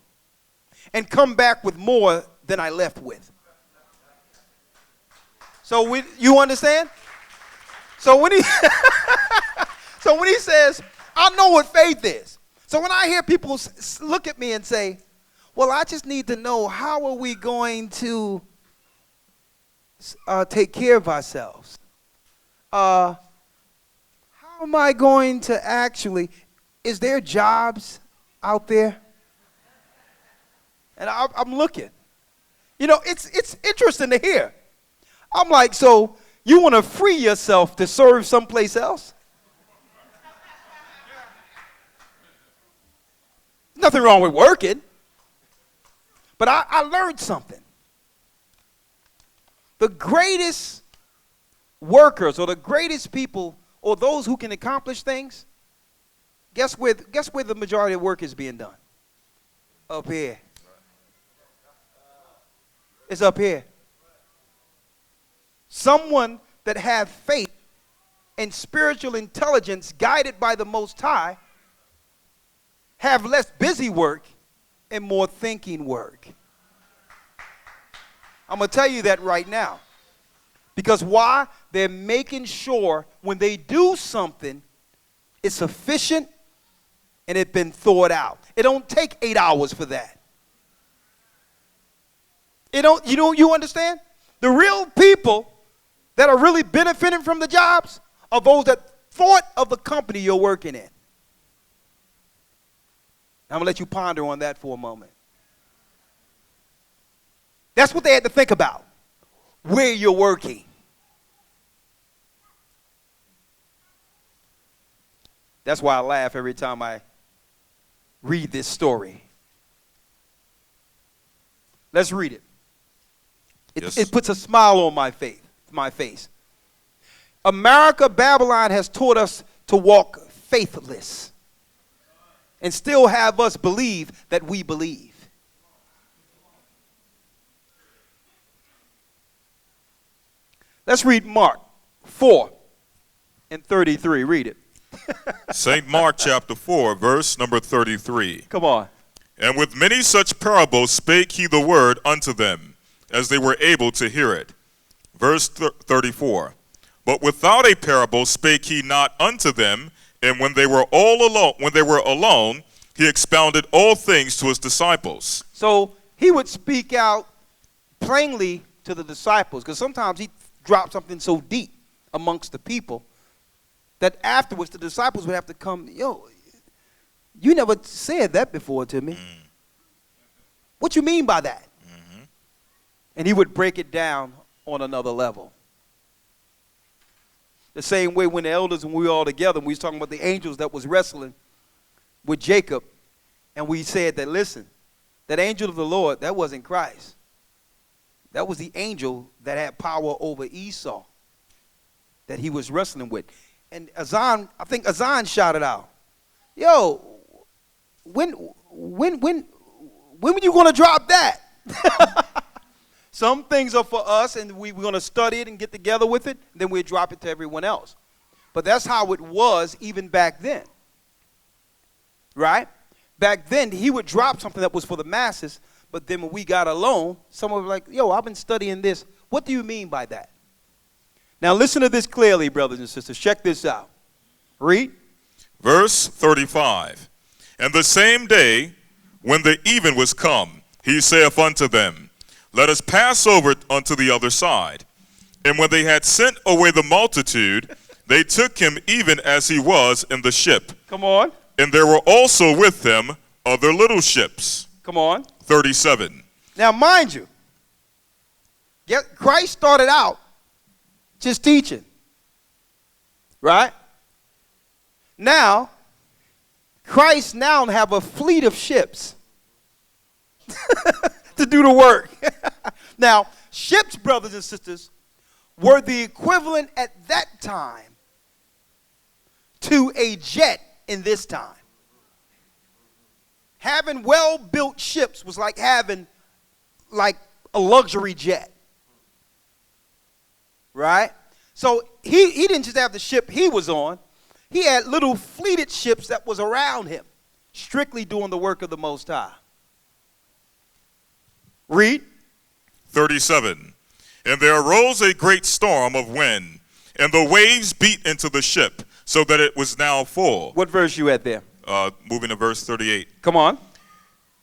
and come back with more than I left with. So you understand? So when he says, I know what faith is. So when I hear people look at me and say, well, I just need to know, how are we going to take care of ourselves? How am I going to actually, is there jobs out there? And I'm looking. You know, it's interesting to hear. I'm like, so you want to free yourself to serve someplace else? Nothing wrong with working. But I learned something. The greatest workers or the greatest people or those who can accomplish things, guess where the majority of work is being done? Up here. It's up here. Someone that have faith and spiritual intelligence guided by the Most High have less busy work and more thinking work. I'm going to tell you that right now. Because why? They're making sure when they do something, it's sufficient and it's been thought out. It don't take 8 hours for that. You understand? The real people that are really benefiting from the jobs are those that thought of the company you're working in. I'm going to let you ponder on that for a moment. That's what they had to think about. Where you're working. That's why I laugh every time I read this story. Let's read it. It puts a smile on my face. America, Babylon has taught us to walk faithless and still have us believe that we believe. Let's read Mark 4:33. Read it. St. Mark chapter 4, verse number 33. Come on. And with many such parables spake he the word unto them, as they were able to hear it. Verse 34. But without a parable spake he not unto them, and when they were alone, he expounded all things to his disciples. So he would speak out plainly to the disciples, because sometimes he dropped something so deep amongst the people that afterwards the disciples would have to come, yo, you never said that before to me. What you mean by that? Mm-hmm. And he would break it down on another level. The same way when the elders and we were all together, we was talking about the angels that was wrestling with Jacob, and we said that, listen, that angel of the Lord, that wasn't Christ. That was the angel that had power over Esau that he was wrestling with. And I think Azan shouted out, yo, when were you going to drop that? Some things are for us, and we're going to study it and get together with it, and then we'll drop it to everyone else. But that's how it was even back then. Right? Back then, he would drop something that was for the masses, but then when we got alone, someone was like, yo, I've been studying this. What do you mean by that? Now listen to this clearly, brothers and sisters. Check this out. Read. Verse 35. And the same day, when the even was come, he saith unto them, let us pass over unto the other side. And when they had sent away the multitude, they took him even as he was in the ship. Come on. And there were also with them other little ships. Come on. 37. Now, mind you, Christ started out just teaching. Right? Now, Christ now have a fleet of ships to do the work. Now, ships, brothers and sisters, were the equivalent at that time to a jet in this time. Having well-built ships was like having like a luxury jet. Right? So he didn't just have the ship he was on. He had little fleeted ships that was around him, strictly doing the work of the Most High. Read. 37. And there arose a great storm of wind, and the waves beat into the ship, so that it was now full. What verse you at there? Moving to verse 38. Come on.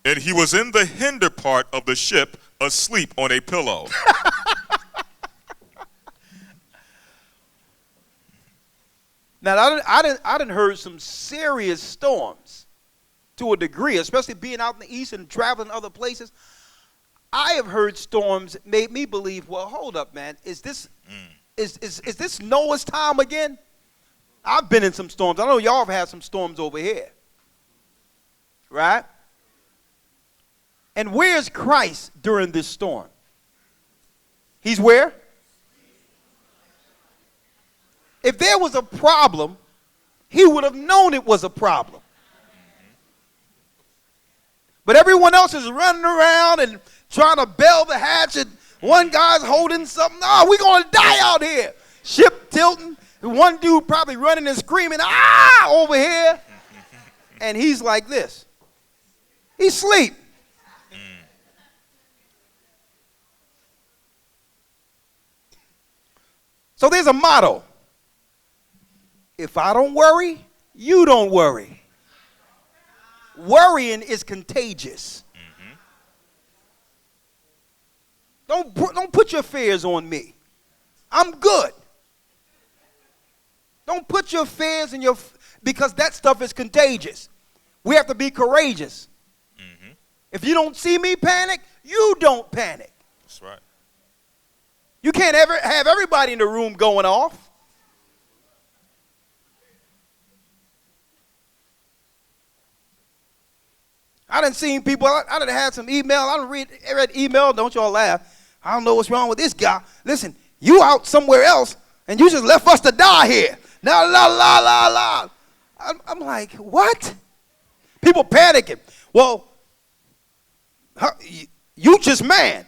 And he was in the hinder part of the ship, asleep on a pillow. Now, I didn't heard some serious storms to a degree, especially being out in the east and traveling other places. I have heard storms made me believe, well, hold up, man. Is this Noah's time again? I've been in some storms. I know y'all have had some storms over here. Right? And where's Christ during this storm? He's where? If there was a problem, he would have known it was a problem. But everyone else is running around and trying to bail the hatch, and one guy's holding something. Oh, we're going to die out here. Ship tilting. One dude probably running and screaming, ah, over here. And he's like this. He's asleep. So there's a motto. If I don't worry, you don't worry. Worrying is contagious. Don't put your fears on me. I'm good. Don't put your fears in because that stuff is contagious. We have to be courageous. If you don't see me panic, you don't panic. That's right. You can't ever have everybody in the room going off. I done seen people, I done had some email, I done read email, don't y'all laugh. I don't know what's wrong with this guy. Listen, you out somewhere else, and you just left us to die here. La, la, la, la, la. I'm like, what? People panicking. Well, you just man.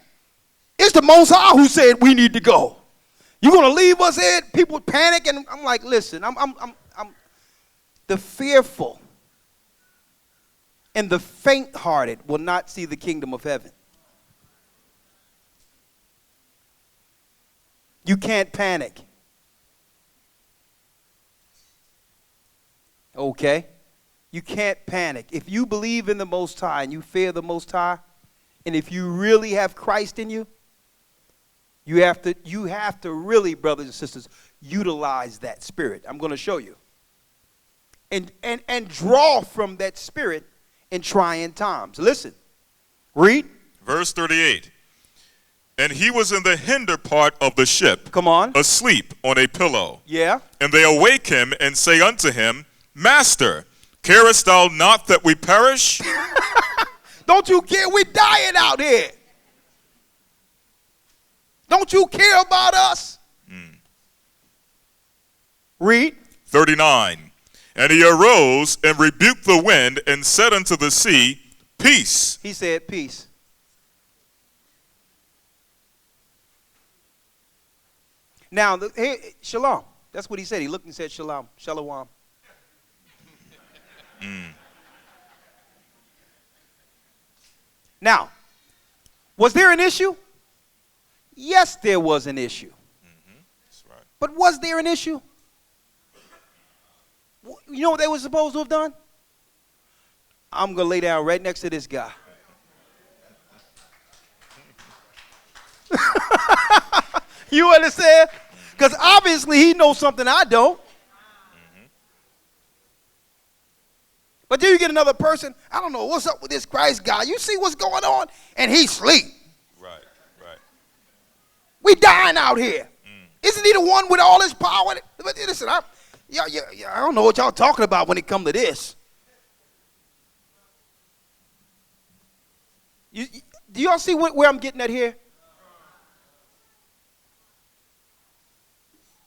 It's the Most High who said we need to go. You gonna leave us here? People panic, and I'm like, listen, I'm the fearful and the faint-hearted will not see the kingdom of heaven. You can't panic. Okay? You can't panic. If you believe in the Most High and you fear the Most High, and if you really have Christ in you, you have to really, brothers and sisters, utilize that spirit. I'm going to show you. And draw from that spirit in trying times. Listen. Read. Verse 38. And he was in the hinder part of the ship. Come on. Asleep on a pillow. Yeah. And they awake him and say unto him, Master, carest thou not that we perish? Don't you care? We're dying out here. Don't you care about us? Read. 39. And he arose and rebuked the wind and said unto the sea, Peace. He said, peace. Now, here, shalom. That's what he said. He looked and said, shalom, shalom. Now, was there an issue? Yes, there was an issue. That's right. But was there an issue? You know what they were supposed to have done? I'm going to lay down right next to this guy. You understand? Because obviously he knows something I don't. But then you get another person, I don't know, what's up with this Christ guy? You see what's going on? And he sleep. Right, right. We dying out here. Isn't he the one with all this power? But listen, I don't know what y'all talking about when it come to this. Do y'all see where I'm getting at here?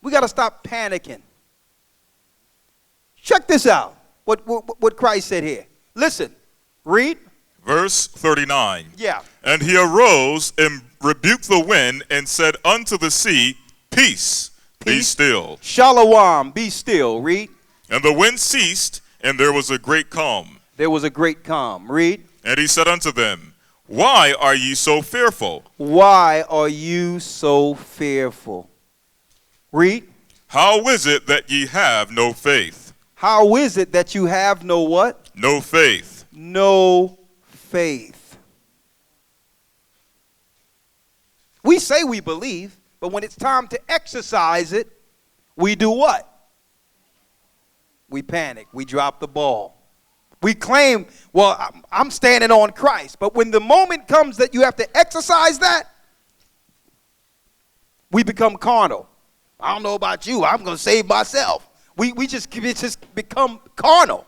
We got to stop panicking. Check this out. What Christ said here. Listen, read. Verse 39. Yeah. And he arose and rebuked the wind and said unto the sea, Peace, be still. Shalom, be still. Read. And the wind ceased, and there was a great calm. There was a great calm. Read. And he said unto them, Why are ye so fearful? Why are you so fearful? Read. How is it that ye have no faith? How is it that you have no what? No faith. No faith. We say we believe, but when it's time to exercise it, we do what? We panic. We drop the ball. We claim, well, I'm standing on Christ. But when the moment comes that you have to exercise that, we become carnal. I don't know about you. I'm going to save myself. We just become carnal.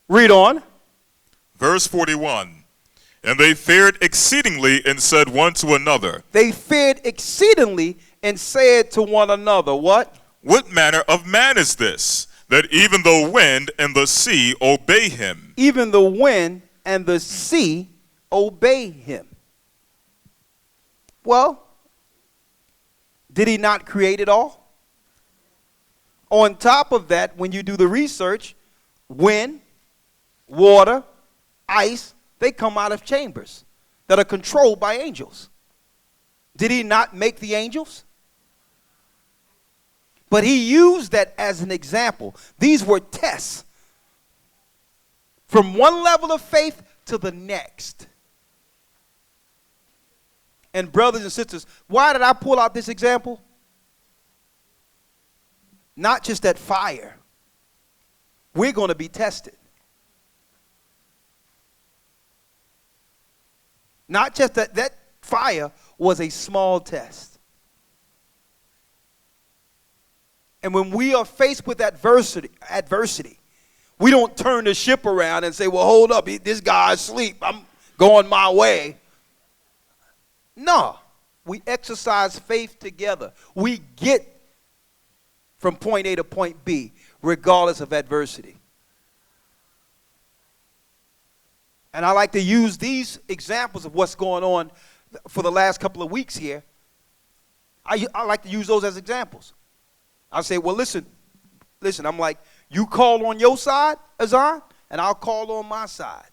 Read on. Verse 41. And they feared exceedingly and said one to another. They feared exceedingly and said to one another, what? What manner of man is this, that even the wind and the sea obey him? Even the wind and the sea obey him. Well, did he not create it all? On top of that, when you do the research, wind, water, ice, they come out of chambers that are controlled by angels. Did he not make the angels? But he used that as an example. These were tests from one level of faith to the next. And brothers and sisters, why did I pull out this example? Not just that fire, we're going to be tested. Not just that fire was a small test. And when we are faced with adversity, we don't turn the ship around and say, well, hold up, this guy's asleep. I'm going my way. No, we exercise faith together. We get from point A to point B, regardless of adversity. And I like to use these examples of what's going on for the last couple of weeks here. I like to use those as examples. I say, well, listen, I'm like, you call on your side, Azan, and I'll call on my side.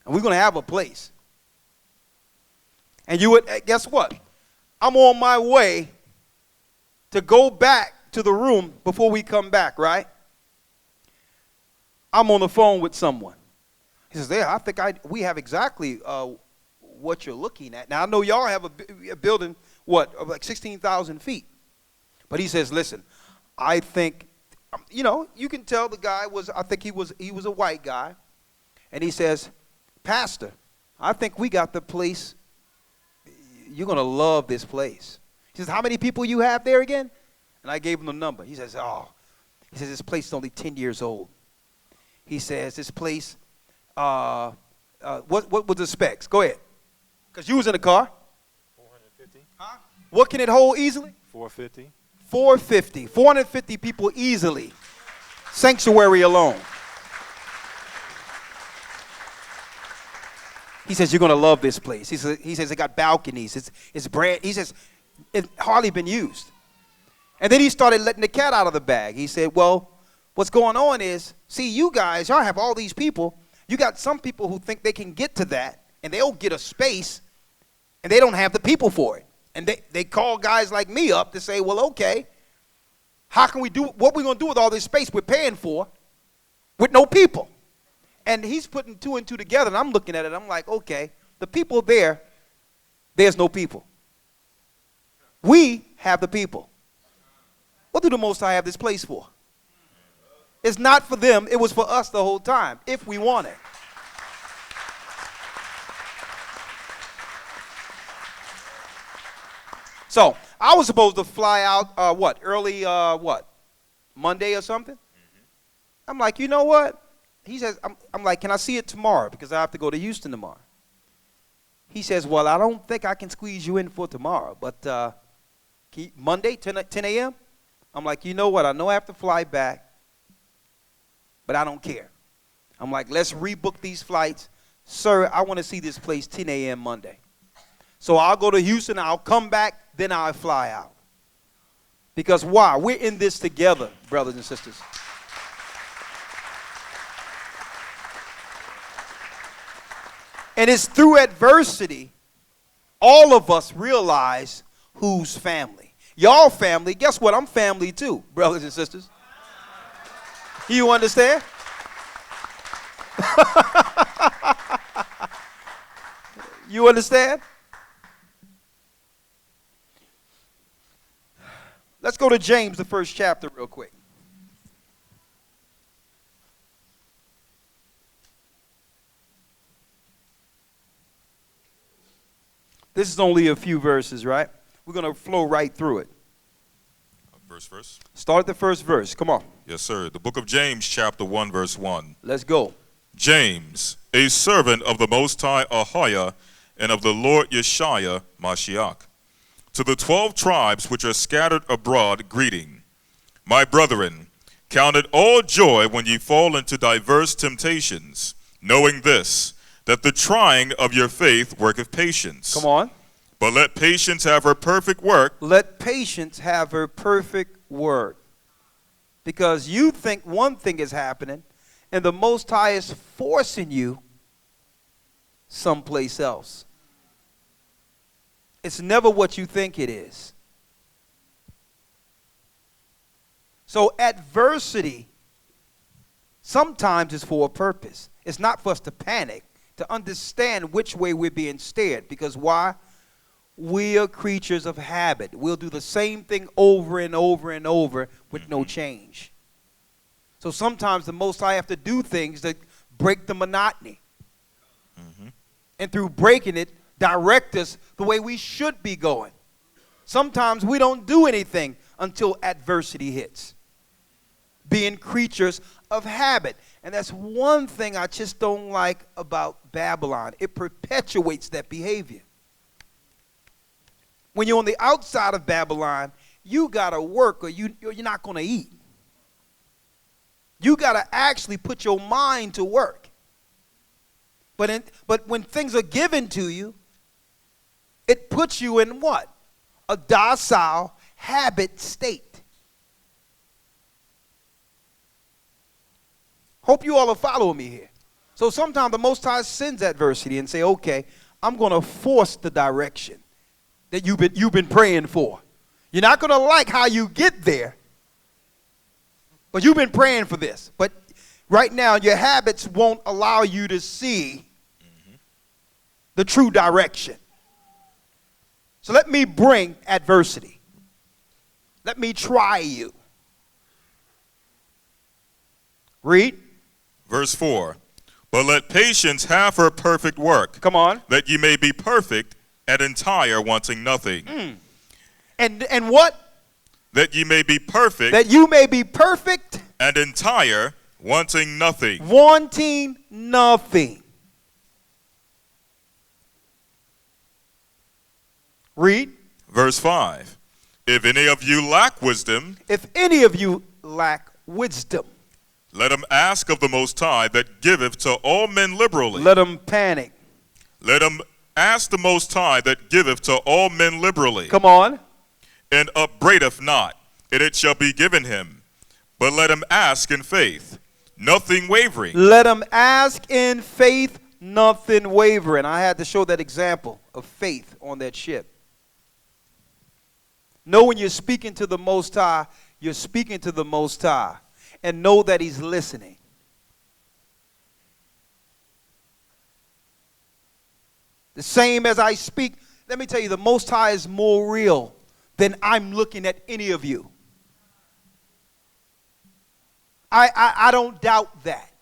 And we're going to have a place. And guess what? I'm on my way to go back to the room before we come back, right? I'm on the phone with someone. He says, I think we have exactly what you're looking at. Now, I know y'all have a building, of like 16,000 feet. But he says, listen, I think, you can tell the guy he was a white guy. And he says, Pastor, I think we got the place. You're going to love this place. He says, how many people you have there again? And I gave him the number. He says, this place is only 10 years old. He says, this place, what was the specs? Go ahead. Because you was in the car. 450. Huh? What can it hold easily? 450. 450 people easily. Sanctuary alone. He says, you're going to love this place. He says it got balconies. It's brand. He says, it's hardly been used. And then he started letting the cat out of the bag. He said, well, what's going on is, see, you guys, y'all have all these people. You got some people who think they can get to that, and they'll get a space, and they don't have the people for it. And they call guys like me up to say, well, okay, how can we do, what we going to do with all this space we're paying for with no people? And he's putting two and two together, and I'm looking at it. I'm like, okay, the people there's no people. We have the people. What do the Most High have this place for? It's not for them. It was for us the whole time, if we want it. So I was supposed to fly out, early, Monday or something? Mm-hmm. I'm like, you know what? He says, I'm like, can I see it tomorrow? Because I have to go to Houston tomorrow. He says, well, I don't think I can squeeze you in for tomorrow, but Monday, 10 a.m.? I'm like, you know what? I know I have to fly back, but I don't care. I'm like, let's rebook these flights. Sir, I want to see this place 10 a.m. Monday. So I'll go to Houston, I'll come back, then I'll fly out. Because why? We're in this together, brothers and sisters. And it's through adversity, all of us realize who's family. Y'all family, guess what? I'm family too, brothers and sisters. You understand? You understand? Let's go to James, the first chapter, real quick. This is only a few verses, right? We're going to flow right through it. Verse. Start the first verse. Come on. Yes, sir. The book of James, chapter 1, verse 1. Let's go. James, a servant of the Most High Ahia and of the Lord Yeshua Mashiach, to the 12 tribes which are scattered abroad, greeting. My brethren, count it all joy when ye fall into diverse temptations, knowing this, that the trying of your faith worketh patience. Come on. But let patience have her perfect work. Let patience have her perfect work. Because you think one thing is happening, and the Most High is forcing you someplace else. It's never what you think it is. So adversity sometimes is for a purpose. It's not for us to panic, to understand which way we're being steered. Because why? We are creatures of habit. We'll do the same thing over and over and over with no change. So sometimes the Most High have to do things that break the monotony. And through breaking it, direct us the way we should be going. Sometimes we don't do anything until adversity hits. Being creatures of habit. And that's one thing I just don't like about Babylon. It perpetuates that behavior. When you're on the outside of Babylon, you got to work or you're not going to eat. You got to actually put your mind to work. But when things are given to you, it puts you in what? A docile habit state. Hope you all are following me here. So sometimes the Most High sends adversity and say, okay, I'm going to force the direction that you've been praying for. You're not going to like how you get there, but you've been praying for this. But right now, your habits won't allow you to see the true direction. So let me bring adversity. Let me try you. Read. Verse 4. But let patience have her perfect work. Come on. That ye may be perfect and entire, wanting nothing. And what? That ye may be perfect. That you may be perfect. And entire, wanting nothing. Wanting nothing. Read. Verse 5. If any of you lack wisdom. If any of you lack wisdom. Let him ask of the Most High that giveth to all men liberally. Let him panic. Let him ask the Most High that giveth to all men liberally. Come on. And upbraideth not, and it shall be given him. But let him ask in faith, nothing wavering. Let him ask in faith, nothing wavering. I had to show that example of faith on that ship. Know when you're speaking to the Most High, you're speaking to the Most High. And know that he's listening. The same as I speak, let me tell you, the Most High is more real than I'm looking at any of you. I don't doubt that.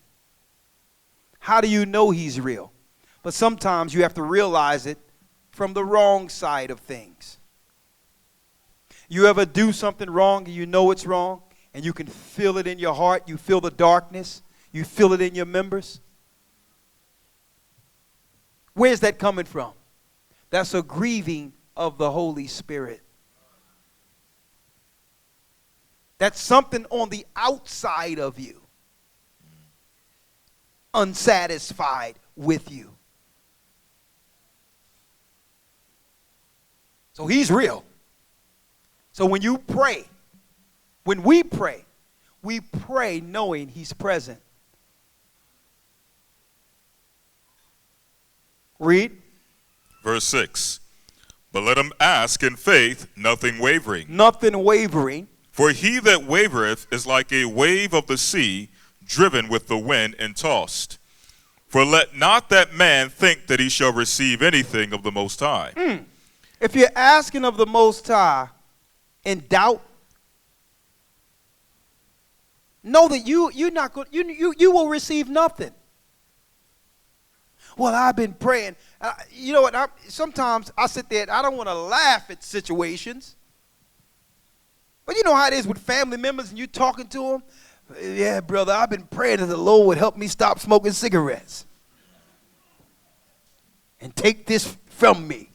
How do you know he's real? But sometimes you have to realize it from the wrong side of things. You ever do something wrong and you know it's wrong and you can feel it in your heart, you feel the darkness, you feel it in your members? Where's that coming from? That's a grieving of the Holy Spirit. That's something on the outside of you, unsatisfied with you. So he's real. So when you pray, when we pray knowing he's present. Read. Verse 6. But let him ask in faith, nothing wavering. Nothing wavering. For he that wavereth is like a wave of the sea, driven with the wind and tossed. For let not that man think that he shall receive anything of the Most High. If you're asking of the Most High in doubt, know that you're not going. You will receive nothing. Well, I've been praying. You know what? Sometimes I sit there and I don't want to laugh at situations. But you know how it is with family members and you talking to them? Yeah, brother, I've been praying that the Lord would help me stop smoking cigarettes. And take this from me.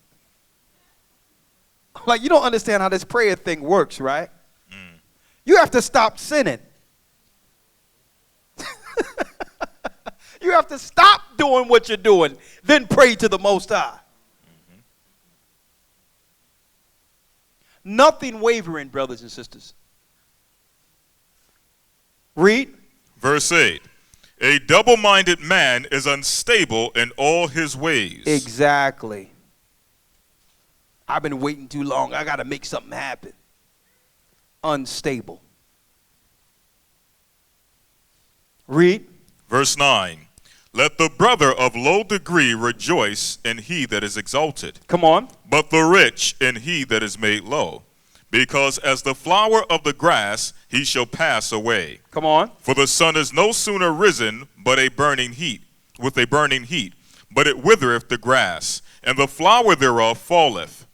Like, you don't understand how this prayer thing works, right? You have to stop sinning. You have to stop doing what you're doing, then pray to the Most High. Nothing wavering, brothers and sisters. Read. Verse 8. A double-minded man is unstable in all his ways. Exactly. I've been waiting too long. I got to make something happen. Unstable. Read. Verse 9. Let the brother of low degree rejoice in he that is exalted. Come on. But the rich in he that is made low. because as the flower of the grass he shall pass away. Come on. For the sun is no sooner risen but a burning heat, with a burning heat, but it withereth the grass, and the flower thereof falleth,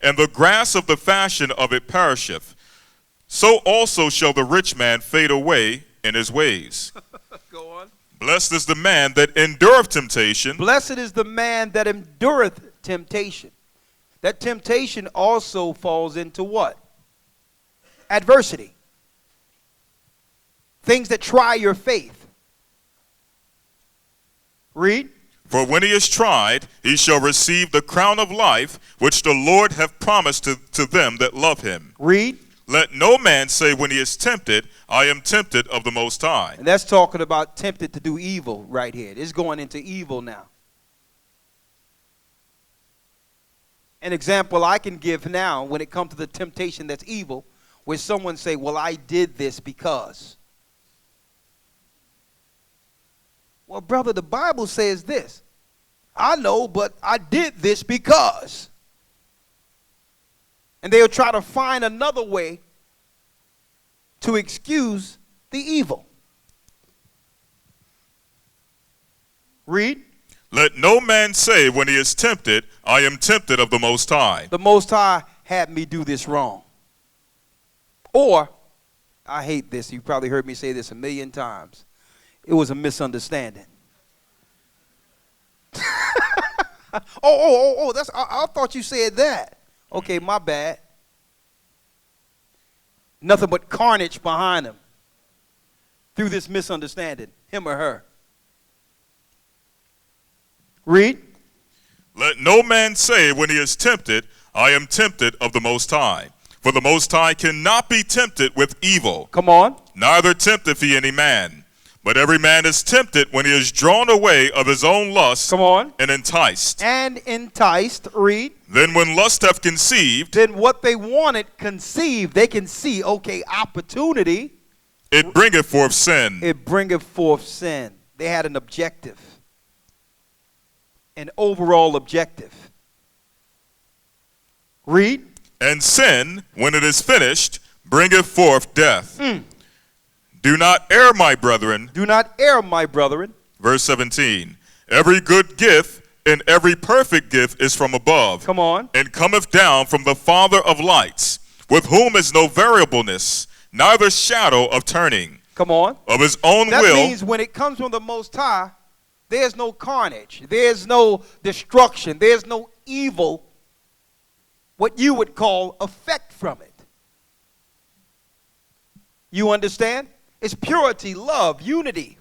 and the grass of the fashion of it perisheth. So also shall the rich man fade away in his ways. Go on. Blessed is the man that endureth temptation. Blessed is the man that endureth temptation. That temptation also falls into what? Adversity. Things that try your faith. Read. For when he is tried, he shall receive the crown of life, which the Lord hath promised to them that love him. Read. Let no man say when he is tempted, I am tempted of the Most High. And that's talking about tempted to do evil right here. It's going into evil now. An example I can give now when it comes to the temptation that's evil, where someone say, well, I did this because. Well, brother, the Bible says this. I know, but I did this because. And they'll try to find another way to excuse the evil. Read. Let no man say when he is tempted, I am tempted of the Most High. The Most High had me do this wrong. Or, I hate this. You probably heard me say this a million times. It was a misunderstanding. That's. I thought you said that. Okay, my bad. Nothing but carnage behind him through this misunderstanding, him or her. Read. Let no man say when he is tempted, I am tempted of the Most High. For the Most High cannot be tempted with evil. Come on. Neither tempteth he any man. But every man is tempted when he is drawn away of his own lust. Come on. And enticed. And enticed. Read. Then when lust hath conceived. Then what they wanted conceived. They can see, okay, opportunity. It bringeth forth sin. It bringeth forth sin. They had an objective. An overall objective. Read. And sin, when it is finished, bringeth forth death. Do not err, my brethren. Do not err, my brethren. Verse 17. Every good gift and every perfect gift is from above. Come on. And cometh down from the Father of lights, with whom is no variableness, neither shadow of turning. Come on. Of his own That will. means when it comes from the Most High, there's no carnage. There's no destruction. There's no evil, what you would call effect from it. You understand? It's purity, love, unity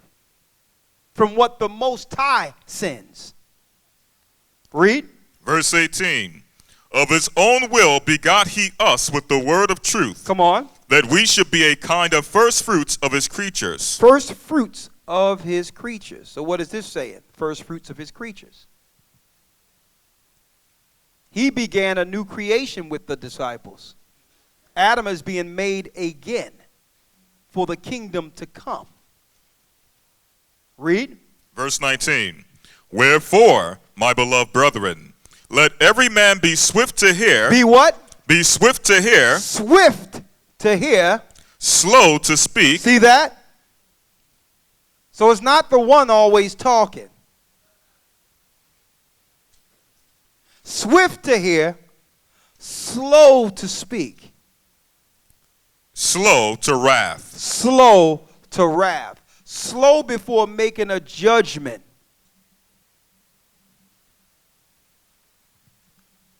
from what the Most High sends. Read. Verse 18. Of his own will begot he us with the word of truth. Come on. That we should be a kind of first fruits of his creatures. First fruits of his creatures. So what is this saying? First fruits of his creatures. He began a new creation with the disciples. Adam is being made again for the kingdom to come. Read. Verse 19. Wherefore, my beloved brethren, let every man be swift to hear. Be what? Be swift to hear. Swift to hear. Slow to speak. See that? So it's not the one always talking. Swift to hear, slow to speak. Slow to wrath. Slow to wrath. Slow before making a judgment.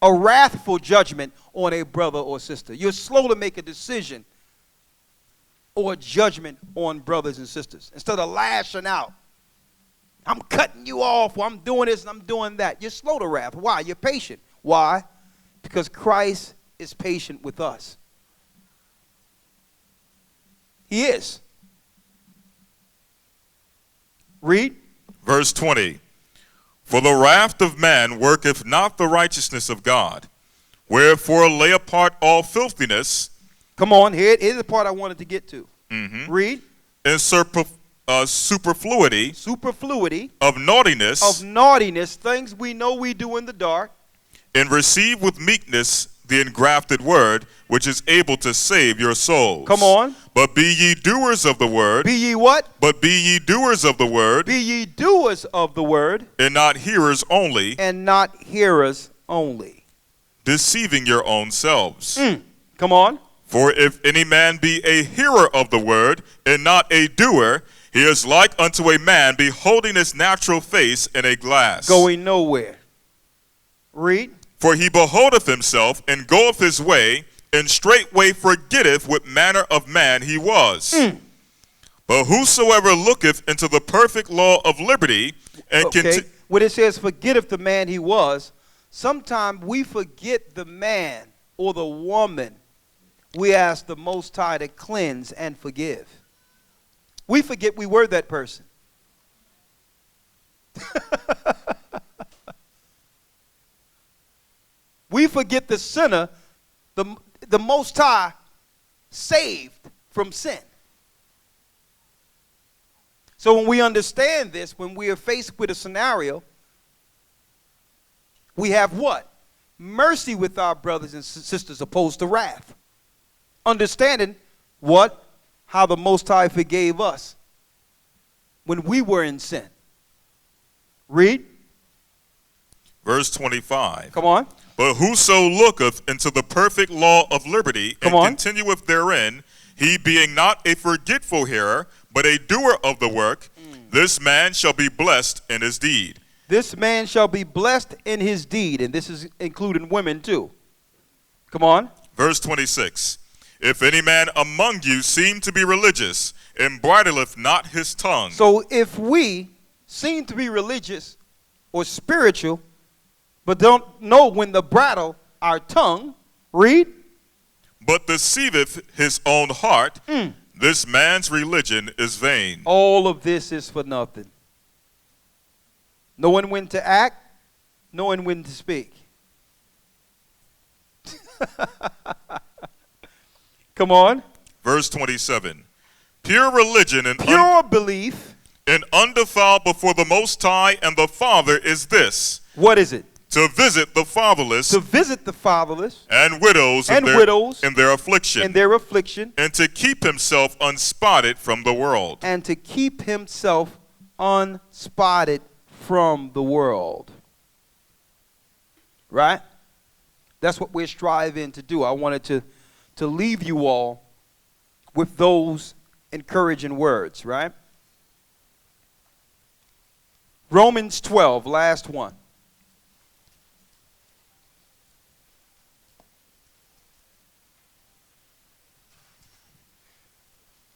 A wrathful judgment on a brother or sister. You're slow to make a decision or a judgment on brothers and sisters. Instead of lashing out. I'm cutting you off, or I'm doing this and I'm doing that. You're slow to wrath. Why? You're patient. Why? Because Christ is patient with us. He is. Read. Verse 20. For the wrath of man worketh not the righteousness of God. Wherefore lay apart all filthiness. Come on, here's the part I wanted to get to. Read. And superfluity. Superfluity. Of naughtiness. Of naughtiness, things we know we do in the dark. And receive with meekness the engrafted word, which is able to save your souls. Come on. But be ye doers of the word. Be ye what? But be ye doers of the word. Be ye doers of the word. And not hearers only. And not hearers only. Deceiving your own selves. Come on. For if any man be a hearer of the word, and not a doer, he is like unto a man beholding his natural face in a glass. Going nowhere. Read. For he beholdeth himself, and goeth his way, and straightway forgetteth what manner of man he was. But whosoever looketh into the perfect law of liberty, and when it says forgetteth the man he was, sometimes we forget the man or the woman we ask the Most High to cleanse and forgive. We forget we were that person. We forget the sinner, the Most High saved from sin. So when we understand this, when we are faced with a scenario, we have what? Mercy with our brothers and sisters opposed to wrath. Understanding what? How the Most High forgave us when we were in sin. Read. Verse 25. Come on. But whoso looketh into the perfect law of liberty, and continueth therein, he being not a forgetful hearer, but a doer of the work, this man shall be blessed in his deed. This man shall be blessed in his deed. And this is including women too. Come on. Verse 26. If any man among you seem to be religious, and bridleth not his tongue. So if we seem to be religious or spiritual, but don't know when to bridle our tongue, read. But deceiveth his own heart, this man's religion is vain. All of this is for nothing. Knowing when to act, knowing when to speak. Come on. Verse 27. Pure religion and pure belief and undefiled before the Most High and the Father is this. What is it? To visit the fatherless. To visit the fatherless. And widows in their affliction. In their affliction. And to keep himself unspotted from the world. And to keep himself unspotted from the world. Right? That's what we're striving to do. I wanted to leave you all with those encouraging words, right? Romans 12, last one.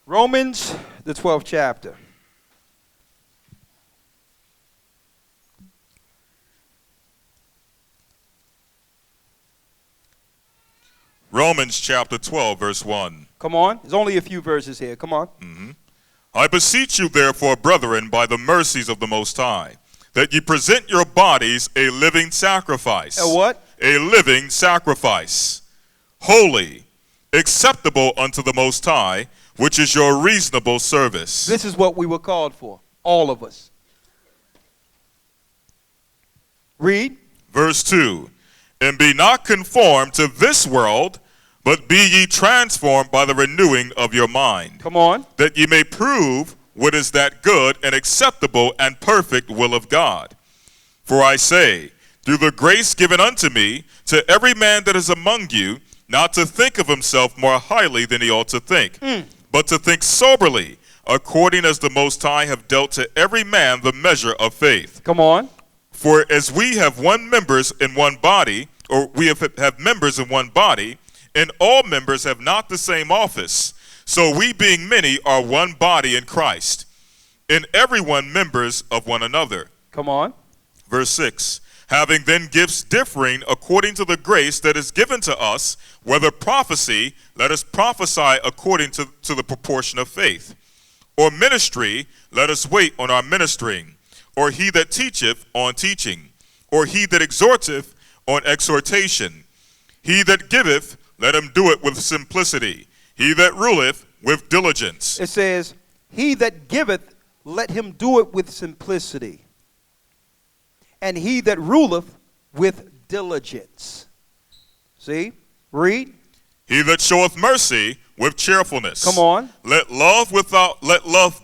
Romans, the 12th chapter. Romans chapter 12, verse 1. Come on. There's only a few verses here. Come on. I beseech you, therefore, brethren, by the mercies of the Most High, that ye present your bodies a living sacrifice. A what? A living sacrifice. Holy, acceptable unto the Most High, which is your reasonable service. This is what we were called for. All of us. Read. Verse 2. And be not conformed to this world, but be ye transformed by the renewing of your mind. Come on. That ye may prove what is that good and acceptable and perfect will of God. For I say, through the grace given unto me, to every man that is among you, not to think of himself more highly than he ought to think, but to think soberly, according as the Most High have dealt to every man the measure of faith. Come on. For as we have one members in one body, or we have members in one body, and all members have not the same office, so we being many are one body in Christ, and everyone members of one another. Come on. Verse 6. Having then gifts differing according to the grace that is given to us, whether prophecy, let us prophesy according to the proportion of faith. Or ministry, let us wait on our ministering. Or he that teacheth, on teaching. Or he that exhorteth, on exhortation. He that giveth, let him do it with simplicity. He that ruleth, with diligence. It says, he that giveth, let him do it with simplicity. And he that ruleth, with diligence. See? Read. He that showeth mercy with cheerfulness. Come on. Let love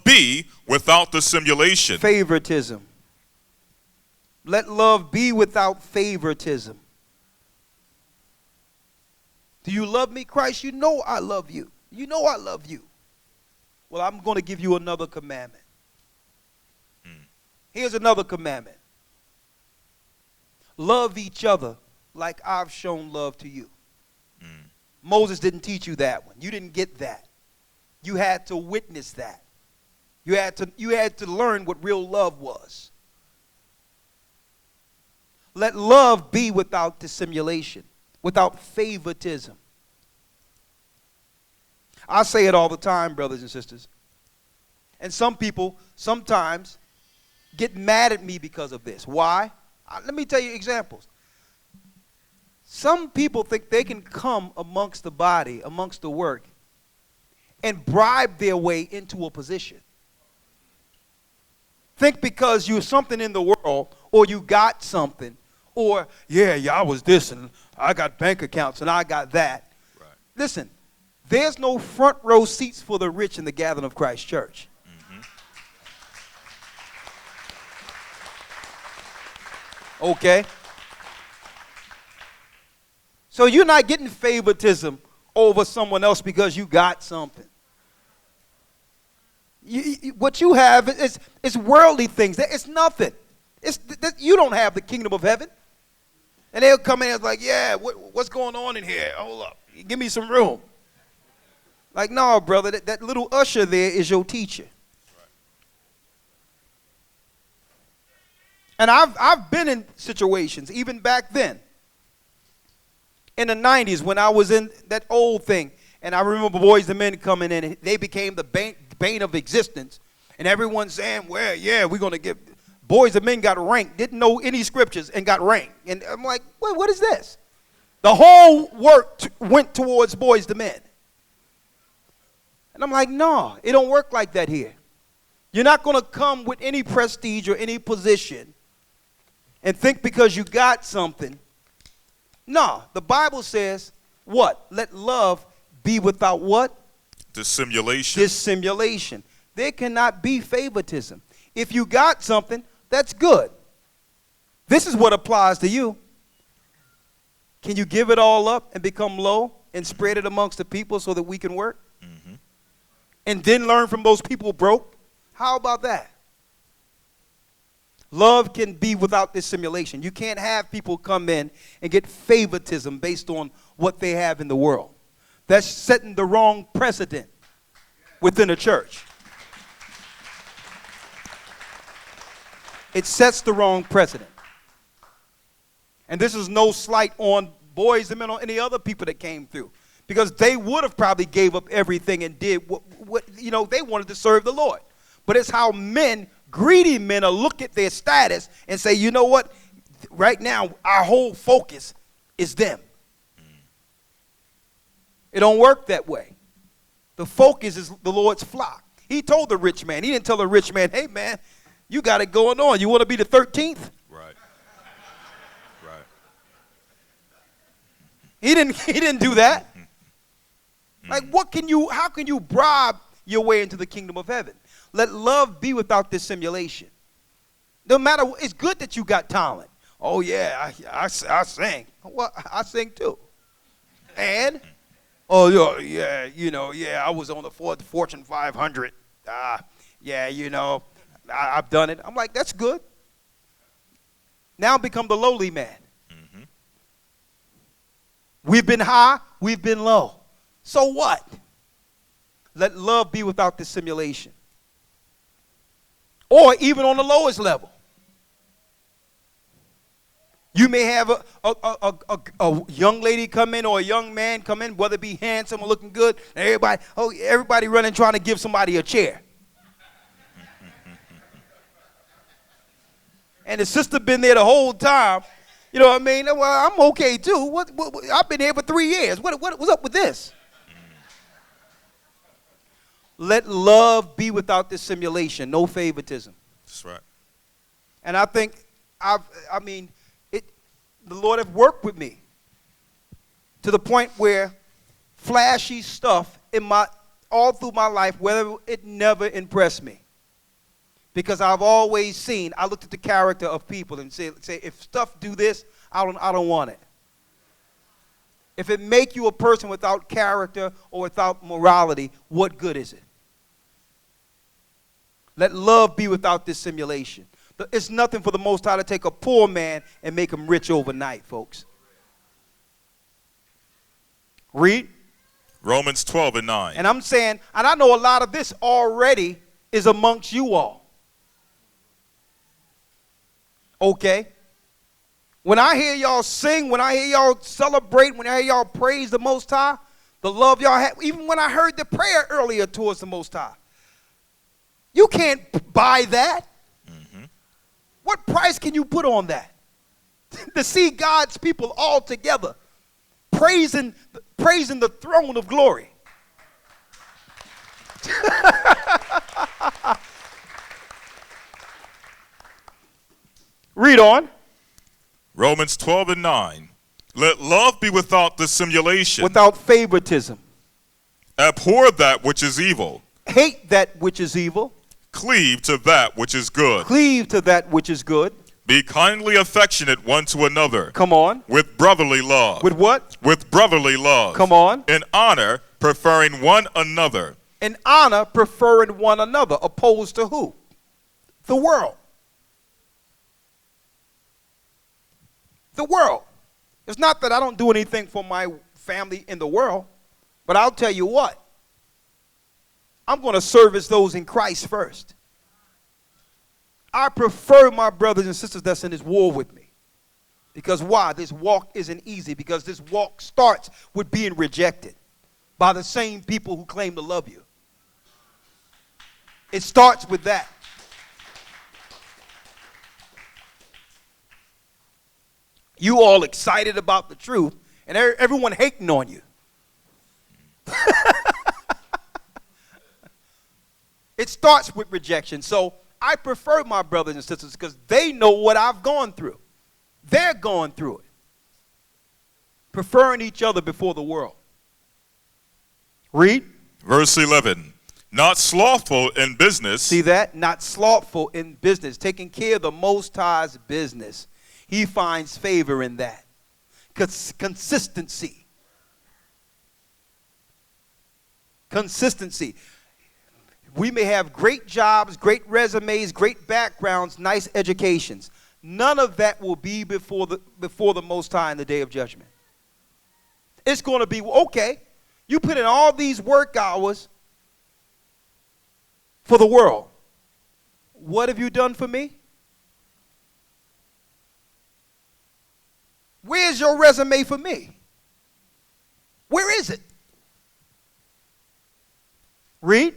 be without dissimulation. Favoritism. Let love be without favoritism. Do you love me, Christ? You know I love you. You know I love you. Well, I'm going to give you another commandment. Here's another commandment. Love each other like I've shown love to you. Moses didn't teach you that one. You didn't get that. You had to witness that. You had to learn what real love was. Let love be without dissimulation, without favoritism. I say it all the time, brothers and sisters. And some people sometimes get mad at me because of this. Why? Let me tell you examples. Some people think they can come amongst the body, amongst the work, and bribe their way into a position. Think because you're something in the world, or you got something, or, yeah, I was this, and I got bank accounts, and I got that. Right. Listen, there's no front row seats for the rich in the gathering of Christ Church. Okay? So you're not getting favoritism over someone else because you got something. What you have is worldly things. It's nothing. You don't have the kingdom of heaven. And they'll come in and it's like, yeah, what's going on in here? Hold up. Give me some room. Like, no, brother, that little usher there is your teacher. And I've been in situations, even back then, in the 90s when I was in that old thing. And I remember Boys and Men coming in, and they became the bane of existence. And everyone saying, well, yeah, we're going to give. Boys and Men got ranked, didn't know any scriptures, and got ranked. And I'm like, wait, what is this? The whole work went towards Boys to Men. And I'm like, no, it don't work like that here. You're not going to come with any prestige or any position and think because you got something. No, the Bible says what? Let love be without what? Dissimulation. Dissimulation. There cannot be favoritism. If you got something, that's good. This is what applies to you. Can you give it all up and become low and spread it amongst the people so that we can work? Mm-hmm. And then learn from those people broke? How about that? Love can be without dissimulation. You can't have people come in and get favoritism based on what they have in the world. That's setting the wrong precedent within a church. It sets the wrong precedent. And this is no slight on Boys and Men or any other people that came through, because they would have probably gave up everything and did what they wanted to serve the Lord. But it's how men, greedy men, will look at their status and say, you know what? Right now, our whole focus is them. It don't work that way. The focus is the Lord's flock. He told the rich man. He didn't tell the rich man, hey, man, you got it going on. You want to be the 13th? Right. Right. He didn't do that. Like, how can you bribe your way into the kingdom of heaven? Let love be without dissimulation. No matter, it's good that you got talent. Oh, yeah, I sing. Well, I sing too. And, oh, yeah, I was on the Fortune 500. Yeah, I've done it. I'm like, that's good. Now become the lowly man. Mm-hmm. We've been high, we've been low. So what? Let love be without dissimulation. Or even on the lowest level. You may have a young lady come in or a young man come in, whether it be handsome or looking good, and everybody running trying to give somebody a chair. And the sister been there the whole time. You know what I mean? Well, I'm okay too. What, I've been here for 3 years. What's up with this? Let love be without dissimulation, no favoritism. That's right. And I think, the Lord have worked with me to the point where flashy stuff all through my life, whether it never impressed me. Because I've always seen, I looked at the character of people and say if stuff do this, I don't want it. If it make you a person without character or without morality, what good is it? Let love be without dissimulation. It's nothing for the Most High to take a poor man and make him rich overnight, folks. Read. Romans 12:9. And I'm saying, and I know a lot of this already is amongst you all. Okay? When I hear y'all sing, when I hear y'all celebrate, when I hear y'all praise the Most High, the love y'all have, even when I heard the prayer earlier towards the Most High, you can't buy that. Mm-hmm. What price can you put on that? To see God's people all together praising the throne of glory. Read on. Romans 12:9. Let love be without dissimulation. Without favoritism. Abhor that which is evil. Hate that which is evil. Cleave to that which is good. Cleave to that which is good. Be kindly affectionate one to another. Come on. With brotherly love. With what? With brotherly love. Come on. In honor, preferring one another. In honor, preferring one another. Opposed to who? The world. The world. It's not that I don't do anything for my family in the world, but I'll tell you what. I'm going to service those in Christ first. I prefer my brothers and sisters that's in this war with me. Because why? This walk isn't easy. Because this walk starts with being rejected by the same people who claim to love you. It starts with that. You all excited about the truth, and everyone hating on you. It starts with rejection. So I prefer my brothers and sisters because they know what I've gone through. They're going through it. Preferring each other before the world. Read. Verse 11. Not slothful in business. See that? Not slothful in business. Taking care of the Most High's business. He finds favor in that. Consistency. Consistency. We may have great jobs, great resumes, great backgrounds, nice educations. None of that will be before the Most High in the day of judgment. It's going to be, okay, you put in all these work hours for the world. What have you done for me? Where's your resume for me? Where is it? Read.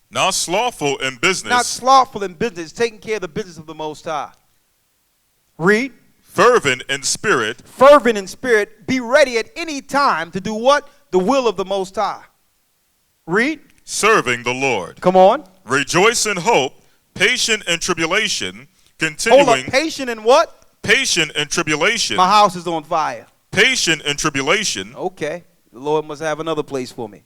Not slothful in business. Not slothful in business, taking care of the business of the Most High. Read. Fervent in spirit. Fervent in spirit. Be ready at any time to do what? The will of the Most High. Read. Serving the Lord. Come on. Rejoice in hope. Patient in tribulation. Continuing. Hold up. Patient in what? Patient in tribulation. My house is on fire. Patient in tribulation. Okay. The Lord must have another place for me.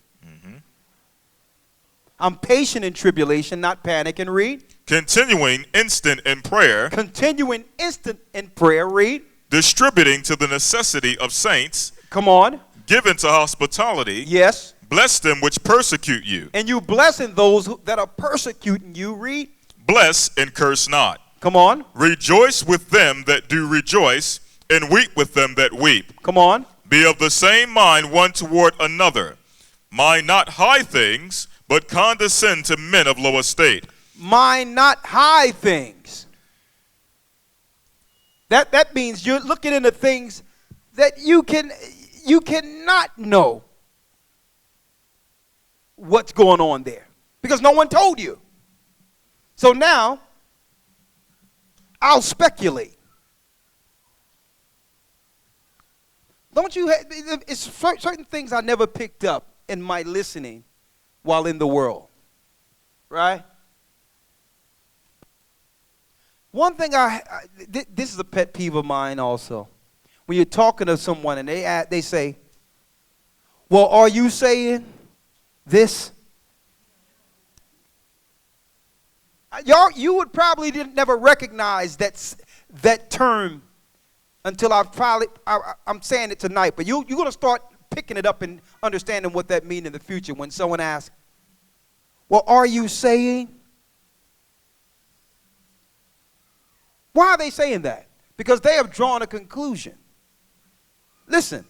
I'm patient in tribulation, not panic. And read. Continuing instant in prayer. Continuing instant in prayer. Read. Distributing to the necessity of saints. Come on. Given to hospitality. Yes. Bless them which persecute you. And you blessing those that are persecuting you. Read. Bless and curse not. Come on. Rejoice with them that do rejoice, and weep with them that weep. Come on. Be of the same mind one toward another. Mind not high things, but condescend to men of low estate. Mind not high things. That means you're looking into things that you cannot know what's going on there because no one told you. So now I'll speculate. Don't you have, it's certain things I never picked up in my listening while in the world, right? One thing this is a pet peeve of mine also. when you're talking to someone and they say, well, are you saying this? You would probably never recognize that term until I'm saying it tonight. But you're going to start picking it up and understanding what that means in the future when someone asks, well, are you saying? Why are they saying that? Because they have drawn a conclusion. Listen,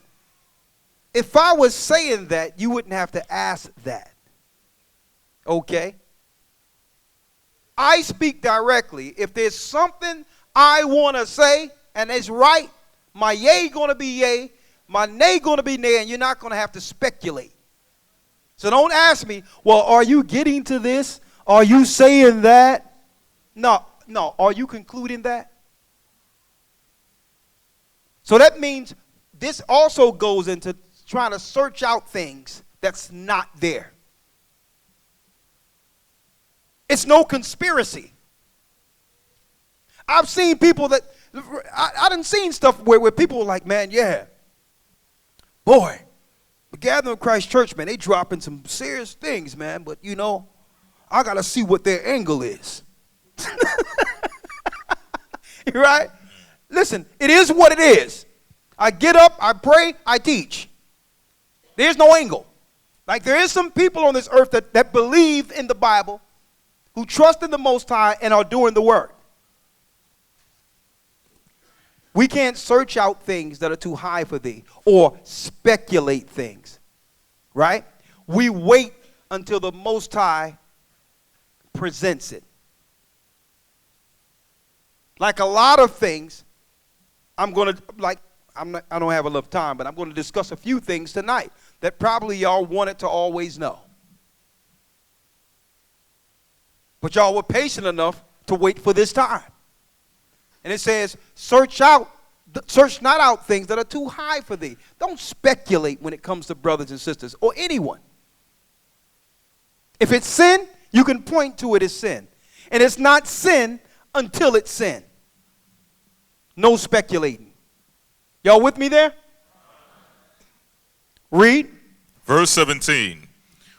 if I was saying that, you wouldn't have to ask that. Okay? I speak directly. If there's something I want to say and it's right, my yay going to be yay, my nay going to be nay, and you're not going to have to speculate. So don't ask me, well, are you getting to this? Are you saying that? No. Are you concluding that? So that means this also goes into trying to search out things that's not there. It's no conspiracy. I've seen people that, I done seen stuff where people are like, man, yeah, boy, the Gathering of Christ Church, man, they dropping some serious things, man, but you know, I got to see what their angle is. Right? Listen, it is what it is. I get up, I pray, I teach. There's no angle. Like there is some people on this earth that believe in the Bible, who trust in the Most High and are doing the work. We can't search out things that are too high for thee or speculate things, right? We wait until the Most High presents it. Like a lot of things, I don't have enough time, but I'm going to discuss a few things tonight that probably y'all wanted to always know. But y'all were patient enough to wait for this time. And it says, search not out things that are too high for thee. Don't speculate when it comes to brothers and sisters or anyone. If it's sin, you can point to it as sin. And it's not sin until it's sin. No speculating. Y'all with me there? Read. Verse 17.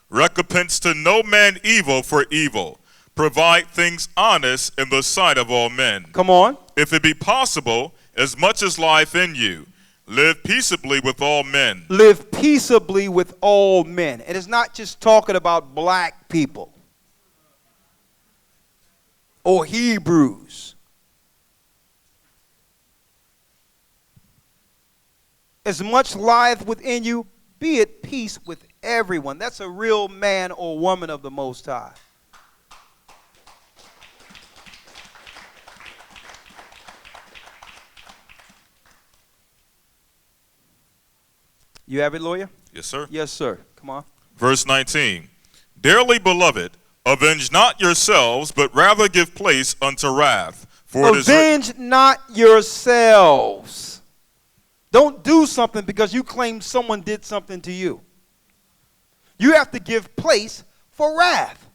Recompense to no man evil for evil. Provide things honest in the sight of all men. Come on. If it be possible, as much as life in you, live peaceably with all men. Live peaceably with all men. And it's not just talking about black people or Hebrews. As much life within you, be at peace with everyone. That's a real man or woman of the Most High. You have it, Lawya? Yes, sir. Yes, sir. Come on. Verse 19. Dearly beloved, avenge not yourselves, but rather give place unto wrath. For it is avenge not yourselves. Don't do something because you claim someone did something to you. You have to give place for wrath.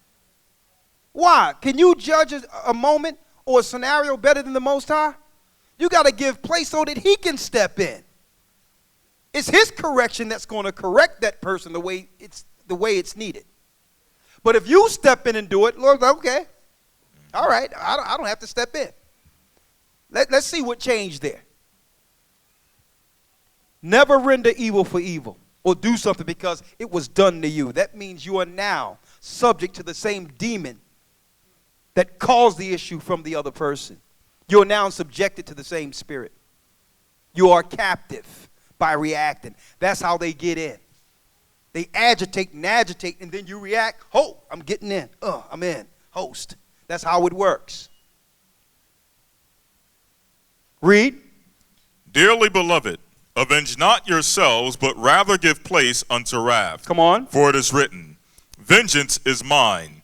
Why? Can you judge a moment or a scenario better than the Most High? You got to give place so that he can step in. It's his correction that's going to correct that person the way it's needed. But if you step in and do it, Lord's like, okay, all right, I don't have to step in. Let's see what changed there. Never render evil for evil or do something because it was done to you. That means you are now subject to the same demon that caused the issue from the other person. You're now subjected to the same spirit. You are captive by reacting. That's how they get in. They agitate, and then you react. Oh, I'm getting in. I'm in. Host. That's how it works. Read. Dearly beloved, avenge not yourselves, but rather give place unto wrath. Come on. For it is written, vengeance is mine.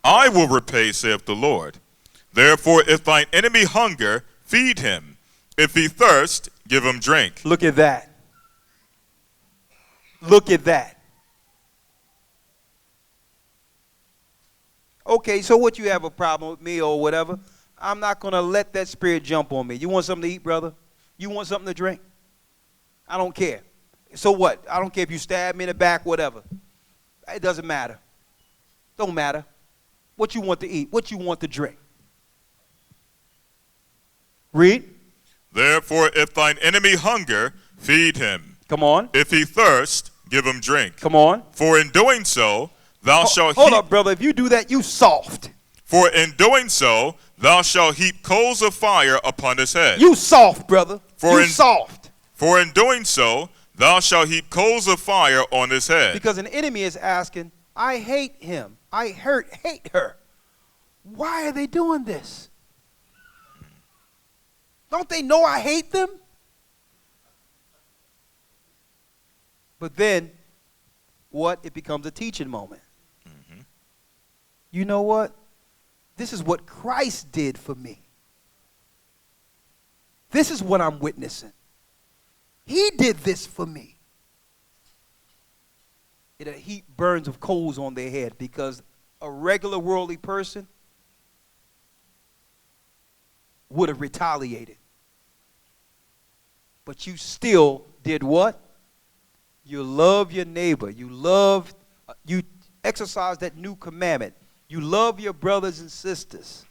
I will repay, saith the Lord. Therefore, if thine enemy hunger, feed him. If he thirst, give him drink. Look at that. Look at that. Okay, so what, you have a problem with me or whatever? I'm not going to let that spirit jump on me. You want something to eat, brother? You want something to drink? I don't care. So what? I don't care if you stab me in the back, whatever. It doesn't matter. Don't matter. What you want to eat, what you want to drink. Read. Therefore, if thine enemy hunger, feed him. Come on. If he thirst, give him drink. Come on. For in doing so, thou shalt Hold heap. up, brother. If you do that, you soft. For in doing so, thou shalt heap coals of fire upon his head. You soft, brother. For you in- soft. For in doing so, thou shalt heap coals of fire on his head. Because an enemy is asking, I hate him. I hate her. Why are they doing this? Don't they know I hate them? But then, what? It becomes a teaching moment. Mm-hmm. You know what? This is what Christ did for me. This is what I'm witnessing. He did this for me. It'll heap burns of coals on their head because a regular worldly person would have retaliated. But you still did what? You love your neighbor. You exercise that new commandment. You love your brothers and sisters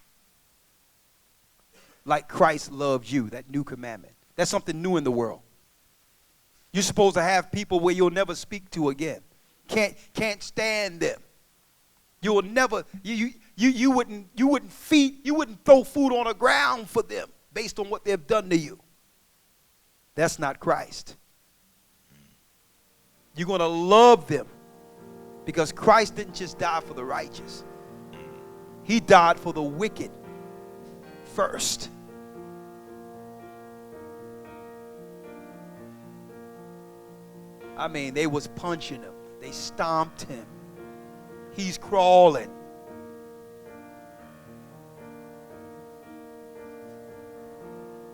like Christ loved you, that new commandment. That's something new in the world. You're supposed to have people where you'll never speak to again. Can't stand them. You will never, you wouldn't feed, you wouldn't throw food on the ground for them based on what they've done to you. That's not Christ. You're going to love them because Christ didn't just die for the righteous. He died for the wicked first. I mean, they was punching him. They stomped him. He's crawling.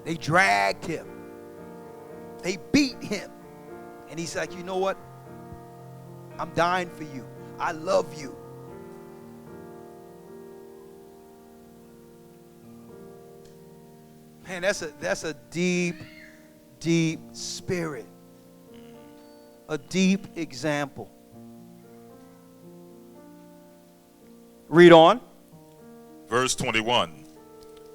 They dragged him. They beat him. And he's like, you know what? I'm dying for you. I love you. Man, that's a deep, deep spirit. A deep example. Read on. Verse 21.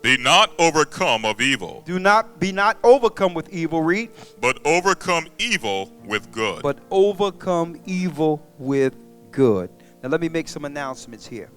Be not overcome of evil, Be not overcome with evil. Read. but overcome evil with good. But overcome evil with good. Now let me make some announcements here.